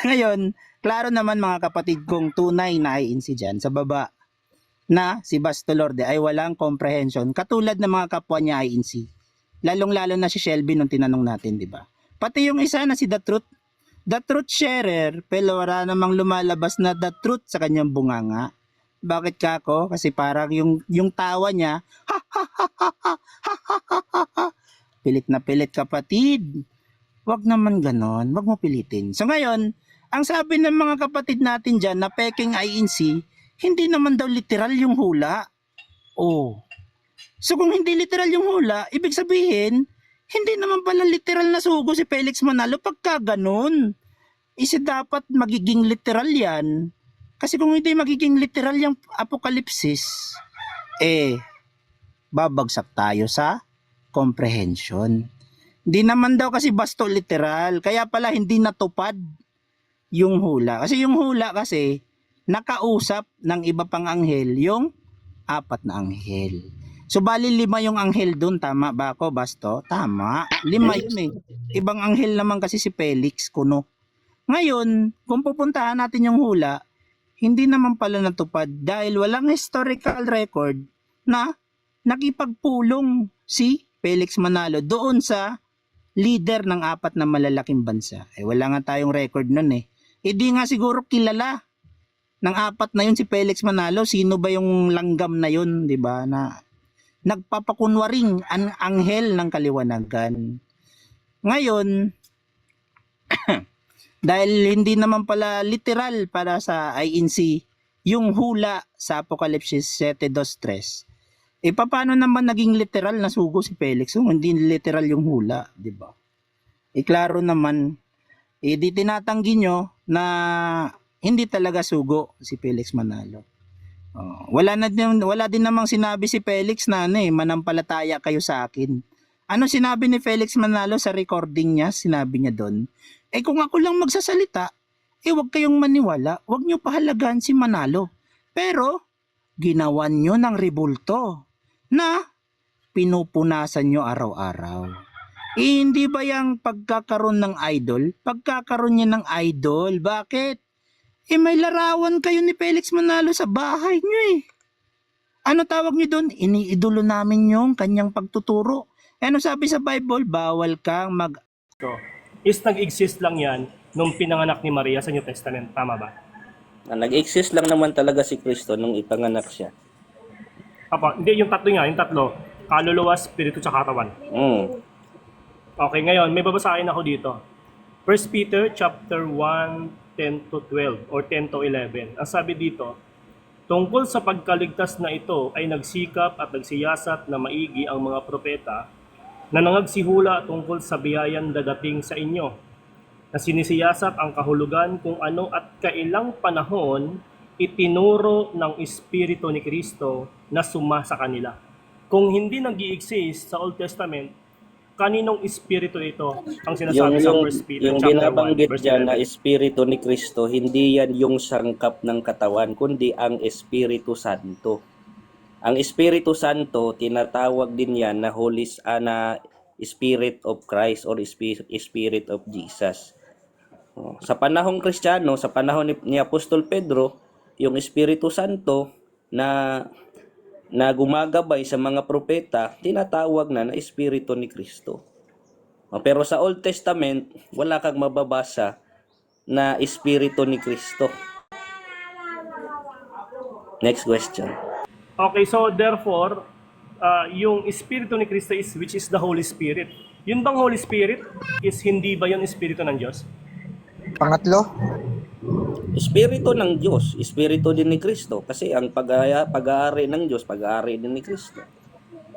Ngayon, klaro naman mga kapatid kong tunay na INC dyan sa baba na si Basto Lorde ay walang comprehension katulad ng mga kapwa niya INC. Lalong-lalo na si Shelby nung tinanong natin, di ba? Pati yung isa na si The Truth Sharer, pero wala namang lumalabas na The Truth sa kanyang bunganga. Bakit ka ako? Kasi parang yung tawa niya, pilit na pilit kapatid. Wag naman ganon, wag mo pilitin. So ngayon, ang sabi ng mga kapatid natin dyan na peking INC, hindi naman daw literal yung hula. Oh. So kung hindi literal yung hula, ibig sabihin, hindi naman pala literal na sugo si Felix Manalo pagka ganon. Isa dapat magiging literal yan. Kasi kung hindi magiging literal yung apokalipsis, babagsak tayo sa comprehension. Hindi naman daw kasi Basto literal, kaya pala hindi natupad yung hula. Kasi yung hula kasi, nakausap ng iba pang anghel yung 4 na anghel. So bali 5 yung anghel dun, tama ba ako Basto? Tama, 5 yun eh. Ibang anghel naman kasi si Felix Kuno. Ngayon, kung pupuntahan natin yung hula, hindi naman pala natupad dahil walang historical record na nakipagpulong si Felix Manalo doon sa leader ng 4 na malalaking bansa. Wala nga tayong record nun eh. Di nga siguro kilala ng 4 na yun si Felix Manalo. Sino ba yung langgam na yun, di ba? Na nagpapakunwaring ang anghel ng kaliwanagan. Ngayon, dahil hindi naman pala literal para sa INC yung hula sa Apokalipsis 7:2-3, paano naman naging literal na sugo si Felix kung hindi literal yung hula, di ba? Klaro naman, di tinatanggi nyo na hindi talaga sugo si Felix Manalo. Wala din namang sinabi si Felix na manampalataya kayo sa akin. Ano sinabi ni Felix Manalo sa recording niya? Sinabi niya doon, kung ako lang magsasalita, wag kayong maniwala, wag nyo pahalagaan si Manalo. Pero, ginawan nyo ng rebulto na pinupunasan nyo araw-araw. Hindi ba yung pagkakaroon ng idol? Pagkakaroon niya ng idol, bakit? May larawan kayo ni Felix Manalo sa bahay nyo Ano tawag nyo doon? Iniidolo namin yung kanyang pagtuturo. Ano sabi sa Bible? Bawal kang Is nag-exist lang yan nung pinanganak ni Maria sa New Testament. Tama ba? Nag-exist lang naman talaga si Kristo nung ipanganak siya. Hindi, yung tatlo. Kaluluwa, spiritu, tsaka katawan. Okay, ngayon, may babasahin ako dito. 1 Peter chapter 1:10-12 or 10-11. Ang sabi dito, tungkol sa pagkaligtas na ito ay nagsikap at nagsiyasat na maigi ang mga propeta na nangagsihula tungkol sa biyayan dadating sa inyo, na sinisiyasat ang kahulugan kung ano at kailang panahon itinuro ng Espiritu ni Kristo na suma sa kanila. Kung hindi nag-i-exist sa Old Testament, kaninong Espiritu ito ang sinasabi sa 1 Peter Yung chapter 1, binabanggit verse dyan na 11? Espiritu ni Kristo, hindi yan yung sangkap ng katawan, kundi ang Espiritu Santo. Ang Espiritu Santo, tinatawag din yan na na Spirit of Christ or Spirit of Jesus. Sa panahong Kristiyano, sa panahon ni Apostol Pedro, yung Espiritu Santo na gumagabay sa mga propeta, tinatawag na Espiritu ni Kristo. Pero sa Old Testament, wala kang mababasa na Espiritu ni Kristo. Next question. Okay, so therefore, yung Espiritu ni Kristo which is the Holy Spirit. Yun bang Holy Spirit hindi ba yun Espiritu ng Diyos? Pangatlo, Espiritu ng Diyos, Espiritu din ni Kristo. Kasi ang pag-aari ng Diyos, pag-aari din ni Kristo.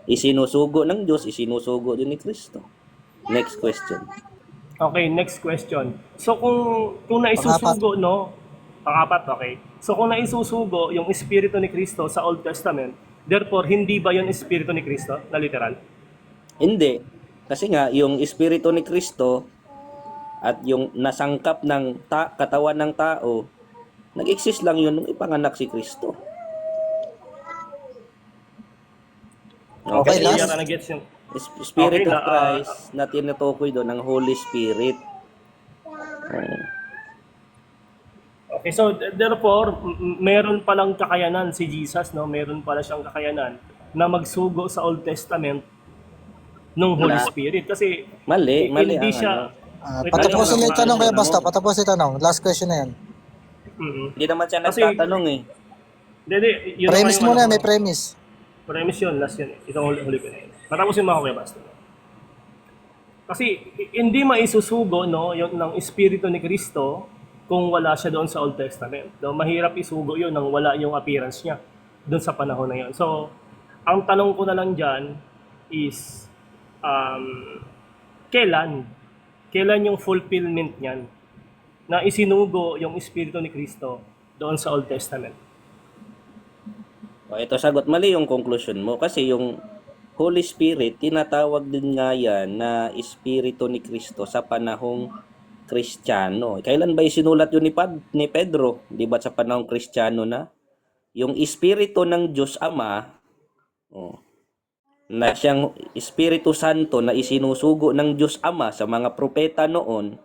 Isinusugo ng Diyos, isinusugo din ni Kristo. Next question. Okay, next question. So kung naisusugo, pang-apat, okay. So kung naisusugo yung Espiritu ni Kristo sa Old Testament, therefore, hindi ba yun Espiritu ni Kristo na literal? Hindi. Kasi nga, yung Espiritu ni Kristo at yung nasangkap ng katawan ng tao, nag-exist lang yun nung ipanganak si Kristo. Okay, Kasi last. yata na-gets yung... Spirit Okay, of Christ na tinutukoy doon ang Holy Spirit. Okay, so therefore, meron palang kakayanan si Jesus, no? Meron pala siyang kakayanan na magsugo sa Old Testament ng Holy Spirit. Kasi Mali hindi ang siya... patapusin yung tanong kaya basta, patapusin yung tanong. Last question na yan. Hindi naman siya Kasi- nagtatanong eh. Hindi, yun Premise naman yung muna, ano may ko. premise. Premise yun, last yun. Itong huli ko na yun. Patapusin mo ako kaya basta. Kasi hindi maisusugo, no, yung ng Espiritu ni Kristo kung wala siya doon sa Old Testament. No? Mahirap isugo yun nang wala yung appearance niya doon sa panahon na yun. So, ang tanong ko na lang dyan is, kailan yung fulfillment niyan na isinugo yung Espiritu ni Kristo doon sa Old Testament? Ito sagot, mali yung conclusion mo. Kasi yung Holy Spirit, tinatawag din nga yan na Espiritu ni Kristo sa panahong Kristiyano. Kailan ba isinulat yun ni Pedro? Di ba sa panahong Kristiyano na? Yung Espiritu ng Diyos Ama, na siyang Espiritu Santo na isinusugo ng Diyos Ama sa mga propeta noon,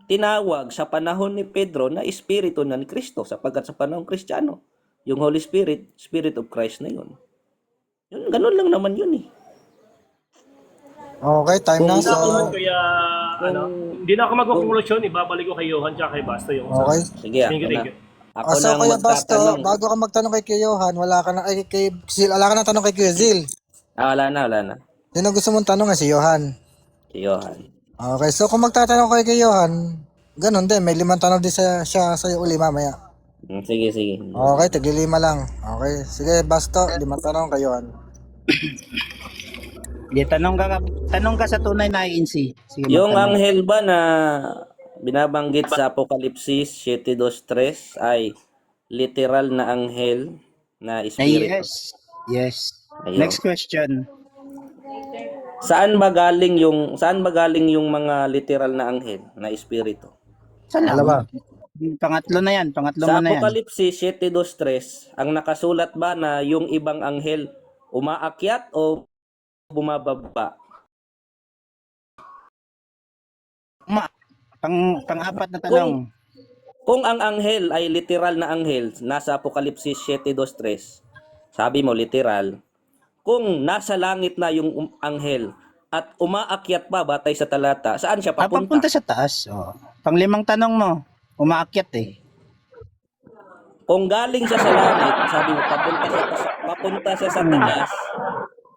tinawag sa panahon ni Pedro na Espiritu ng Kristo sapagkat sa panahong Kristiyano, yung Holy Spirit, Spirit of Christ na yun. Yun, ganun lang naman yun eh. Okay, time na. So, Kaya, hindi na ako magkukonklusyon, ibabalik ko kay Johan tsaka kay Basto yung okay. Sige, Thank you, thank you. Ako So, na Kuya Basto, magtatanong. bago ka magtanong kay Kuya Johan, wala ka na, kay Zil, wala ka na tanong kay Kuya Zil. Wala na. Sino gusto mong tanong si Johan? Si Johan. Okay, so kung magtatanong kayo kay Johan, ganun din, may 5 tanong din siya sa'yo uli mamaya. Sige. Okay, tigli 5 lang. Okay, sige, Basto, 5 tanong kay Johan. Di, tanong ka sa tunay na INC. Sige, Yung magtanong. anghel ba na binabanggit sa Apokalipsis 7:23 ay literal na anghel na Ay, espiritu? yes. Ayun. Next question. Saan ba galing yung mga literal na anghel na espiritu? Sa Dalawa. Pangatlo na yan. Pangatlo Sa mo na yan. Apokalipsis 7:23, ang nakasulat ba na yung ibang anghel umaakyat o bumababa? Pang-apat na tanong. Kung ang anghel ay literal na anghel, nasa Apokalipsis 7:23, sabi mo literal, kung nasa langit na yung anghel at umaakyat pa batay sa talata, saan siya papunta? Papunta sa taas. Oh. Pang-5 tanong mo. Umaakyat eh. Kung galing siya sa langit, sabi mo papunta siya sa taas.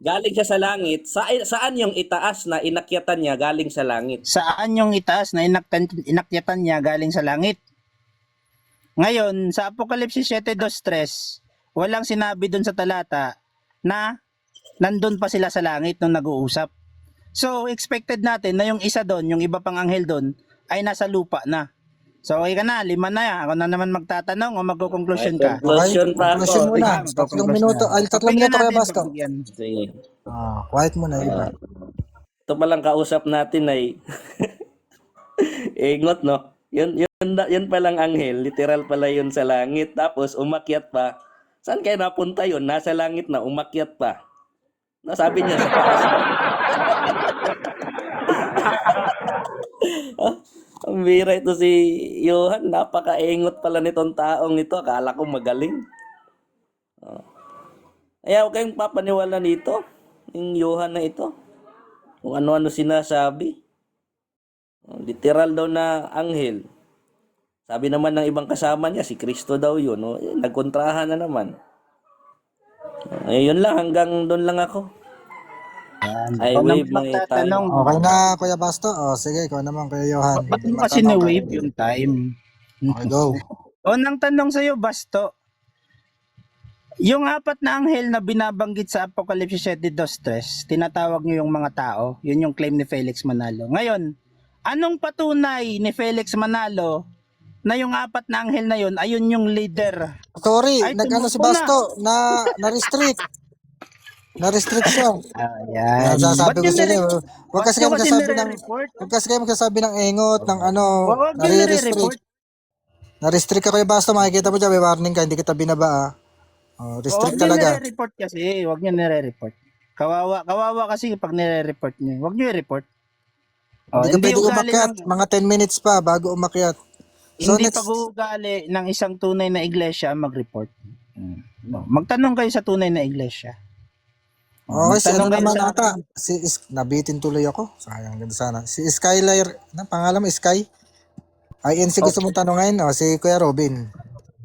Galing siya sa langit, saan yung itaas na inakyatan niya galing sa langit? Saan yung itaas na inakyatan niya galing sa langit? Ngayon, sa Apokalipsis 7:23, walang sinabi doon sa talata na nandun pa sila sa langit nung nag-uusap. So, expected natin na yung isa doon, yung iba pang anghel doon, ay nasa lupa na. So, okay ka na, 5 na yan. Ako na naman magtatanong o magko-conclusion ka. Conclusion pa Conclusion ako. muna. 3 minuto, ay 3 minuto kay Basto. Sige. Quiet muna, iba. Ito palang kausap natin ay ingot, no? Yun palang anghel, literal pala yun sa langit, tapos umakyat pa. Saan kayo napunta yun? Nasa langit na, umakyat pa. Nasabi niya sa taas. Ang bira ito si Johan, napakaingot pala nitong taong ito. Akala ko magaling. Kaya huwag kayong papaniwala nito, yung Johan na ito. Kung ano-ano sinasabi. Literal daw na anghel. Sabi naman ng ibang kasama niya, si Kristo daw yun. No? Nagkontrahan na naman. Yun lang, hanggang doon lang ako. I Ako wave naman my magtatanong. time. Okay na, Kuya Basto. Sige, ikaw naman, Kuya Johan. Ba't mo 5 kasi tanong. na-wave yung time? Okay, go. Unang tanong sa'yo, Basto. Yung 4 na anghel na binabanggit sa Apokalipsis 7:23, tinatawag nyo yung mga tao. Yun yung claim ni Felix Manalo. Ngayon, anong patunay ni Felix Manalo na yung 4 na anghel na yun, ayun yung leader? Sorry, Ay, nag-ano si tumakbo na. Basto, na-restrict. Na-restrict siya. Ayan. Sasabi ko sa'yo, huwag kasi kayo magsasabi ng, nire-report? huwag kasi kayo magsasabi ng engot, ng ano, Huwag nyo nare-restrict. nire-report. Na-restrict ka, Kuya Basto, makikita mo dyan, may warning ka, hindi kita binaba. Restrict Huwag nyo talaga. nire-report kasi. Huwag nyo nire-report. Kawawa kasi pag nire-report nyo. Huwag nyo i-report. Hindi ka pwede ugali umakyat, ng- mga 10 minutes pa bago umakyat. So hindi next, pag-uugali ng isang tunay na iglesia mag-report. No. Magtanong kayo sa tunay na iglesia. okay, si ano Magtanong kayo naman sa ata, akin. nabitin tuloy ako. Sayang, ganda sana. Si Skylar, na pangalan mo, Sky? INC gusto mong tanongin, si Kuya Robin.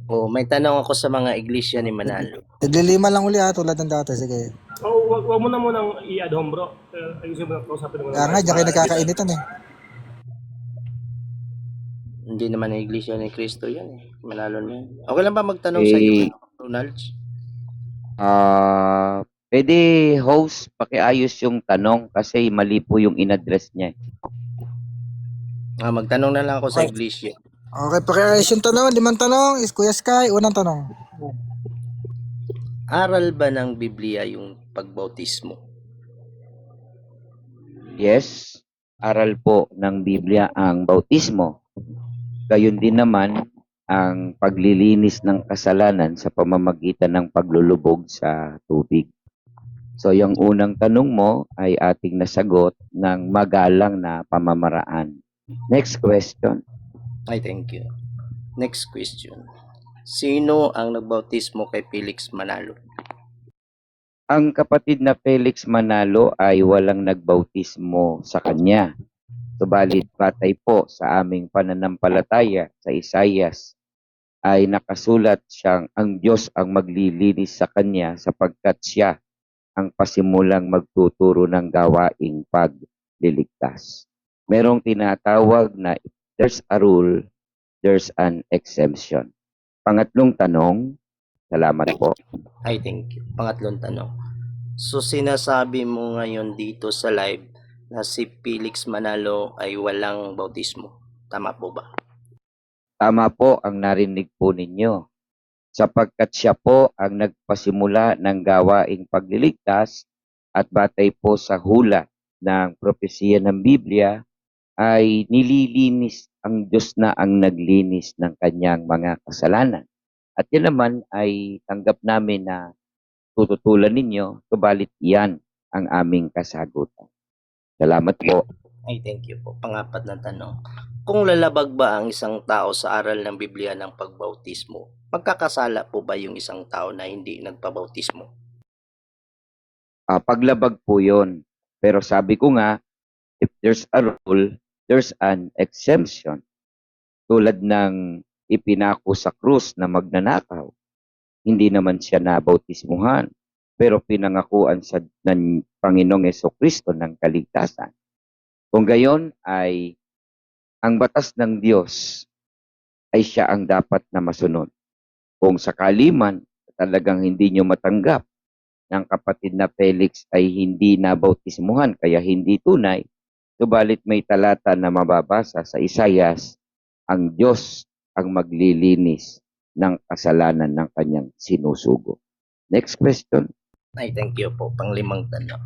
May tanong ako sa mga iglesia ni Manalo. Tigli-5 lang uli tulad ng dati, sige. Wag mo na munang i-add home, bro. Ayusin mo na kausapin mo. Kaya nga, diyan kayo nagkakainitan eh. Hindi naman ang iglesia ni Cristo yan eh. Manalo na yan. Okay lang ba magtanong sa iyo, Ronald? Pwede host, pakiayos yung tanong kasi mali po yung in-address niya. Magtanong na lang ako sa iglesia. Okay, pakiayos yung tanong, 5 tanong. Kuya Sky, unang tanong. Aral ba ng Biblia yung pagbautismo? Yes, aral po ng Biblia ang bautismo. Gayon din naman ang paglilinis ng kasalanan sa pamamagitan ng paglulubog sa tubig. So yung unang tanong mo ay ating nasagot ng magalang na pamamaraan. Next question. Ay, thank you. Next question. Sino ang nagbautismo kay Felix Manalo? Ang kapatid na Felix Manalo ay walang nagbautismo sa kanya. Subalit batay po sa aming pananampalataya sa Isaias ay nakasulat siyang ang Diyos ang maglilinis sa kanya sapagkat siya ang pasimulang magtuturo ng gawaing pagliligtas. Merong tinatawag na if there's a rule, there's an exemption. Pangatlong tanong, salamat po. Ay, thank you. Pangatlong tanong. So, sinasabi mo ngayon dito sa live na si Felix Manalo ay walang bautismo. Tama po ba? Tama po ang narinig po ninyo. Sapagkat siya po ang nagpasimula ng gawaing pagliligtas at batay po sa hula ng propesiya ng Biblia ay nililinis ang Diyos na ang naglinis ng kanyang mga kasalanan. At yan naman ay tanggap namin na tututulan ninyo, subalit yan ang aming kasagutan. Salamat po. Ay, thank you po. Pangapat na tanong. Kung lalabag ba ang isang tao sa aral ng Biblia ng pagbautismo, magkakasala po ba yung isang tao na hindi nagpabautismo? Paglabag po yun. Pero sabi ko nga, if there's a rule, there's an exemption. Tulad ng ipinako sa krus na magnanakaw, hindi naman siya nabautismuhan, pero pinangakuan sa ng Panginoong Jesucristo ng kaligtasan. Kung gayon ay ang batas ng Diyos ay siya ang dapat na masunod. Kung sakali man talagang hindi nyo matanggap ng kapatid na Felix ay hindi nabautismuhan kaya hindi tunay, subalit may talata na mababasa sa Isayas, ang Diyos ang maglilinis ng kasalanan ng kanyang sinusugo. Next question. Ay, thank you po. Panglimang tanong.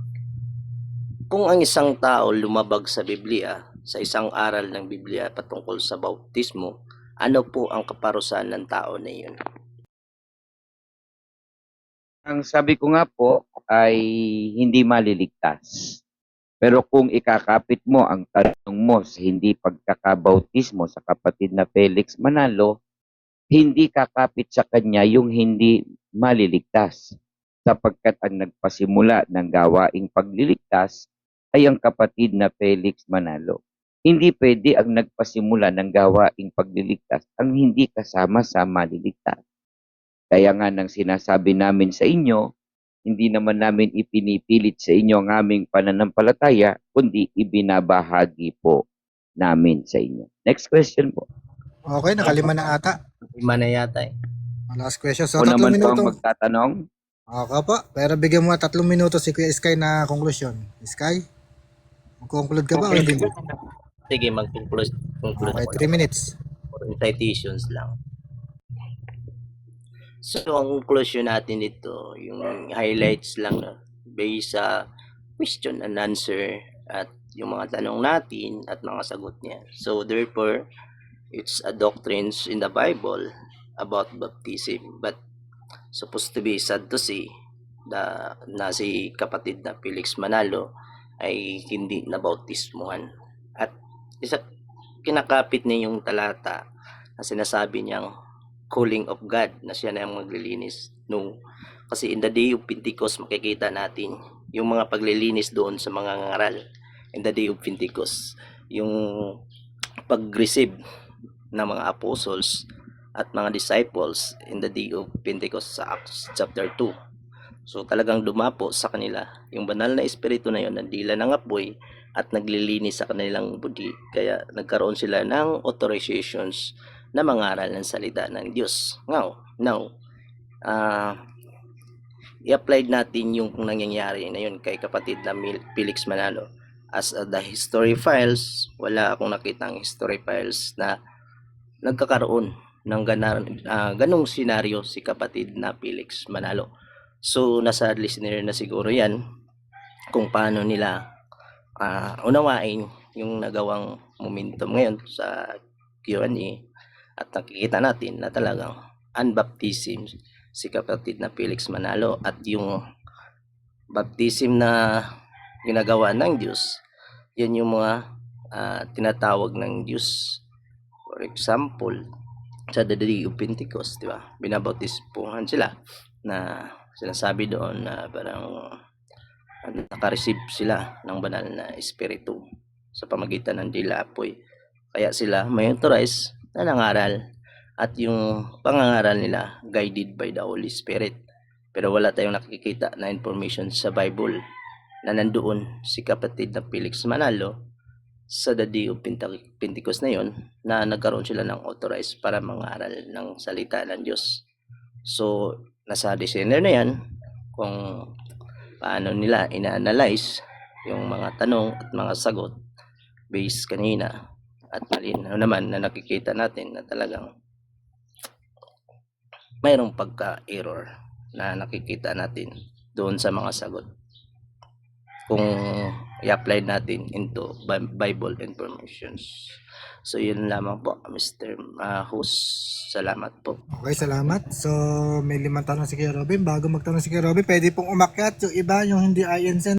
Kung ang isang tao lumabag sa Biblia, sa isang aral ng Biblia patungkol sa bautismo, ano po ang kaparusahan ng tao na iyon? Ang sabi ko nga po ay hindi maliligtas. Pero kung ikakapit mo ang tanong mo sa hindi pagkakabautismo sa kapatid na Felix Manalo, hindi kakapit sa kanya yung hindi maliligtas. Sapagkat ang nagpasimula ng gawaing pagliligtas ay ang kapatid na Felix Manalo. Hindi pwede ang nagpasimula ng gawaing pagliligtas ang hindi kasama sa maliligtas. Kaya nga nang sinasabi namin sa inyo, hindi naman namin ipinipilit sa inyo ang aming pananampalataya, kundi ibinabahagi po namin sa inyo. Next question po. Okay, nakalima na ata. Lima na yata eh. Last question. So, Ako 3 naman po ang minuto. magtatanong. Okay po. Pero bigyan mo 3 minuto si Kuya Sky na conclusion. Sky, mag-conclude ka ba o hindi mo? Sige, mag-conclude Okay, 3 minutes. for citations lang. So, ang conclusion natin dito, yung highlights lang na based sa question and answer at yung mga tanong natin at mga sagot niya. So, therefore, it's a doctrines in the Bible about baptism, but supposed to be sad to see na si kapatid na Felix Manalo ay hindi nabautismuhan. At kinakapit niya yung talata na sinasabi niyang calling of God na siya na yung maglilinis. No. Kasi in the day of Pentecost makikita natin yung mga paglilinis doon sa mga ngaral. In the day of Pentecost, yung pag-receive ng mga apostles at mga disciples in the day of Pentecost sa Acts chapter 2. So talagang dumapo sa kanila yung banal na espiritu na yun, nandila ng apoy at naglilinis sa kanilang budi. Kaya nagkaroon sila ng authorizations na mangaral ng salita ng Diyos. Now, i-apply natin yung nangyayari na yun kay kapatid na Felix Manalo. As the history files, wala akong nakitang history files na nagkakaroon ng ganong senaryo si kapatid na Felix Manalo. So, nasa listener na siguro yan kung paano nila unawain yung nagawang momentum ngayon sa Q&A. At nakikita natin na talagang unbaptism si kapatid na Felix Manalo at yung baptism na ginagawa ng Diyos, yan yung mga tinatawag ng Diyos. For example, sa the day of Pentecost, di ba? Binabautismuhan sila na sinasabi doon na parang nakareceive sila ng banal na espiritu sa pamagitan ng dila apoy. Kaya sila may authorize na nangaral at yung pangangaral nila guided by the Holy Spirit. Pero wala tayong nakikita na information sa Bible na nandoon si kapatid na Felix Manalo sa The Day of Pentecost na yon, na nagkaroon sila ng authorized para mangaral ng salita ng Diyos. So, nasa designer na yan kung paano nila ina-analyze yung mga tanong at mga sagot based kanina, at malinaw naman na nakikita natin na talagang mayroong pagka-error na nakikita natin doon sa mga sagot kung i-apply natin into Bible informations. So yun lamang po, Mr. Host. Salamat po. Okay, salamat. So, may 5 tanong si Kuya Robin. Bago magtanong si Kuya Robin, pwede pong umakyat yung iba, yung hindi INC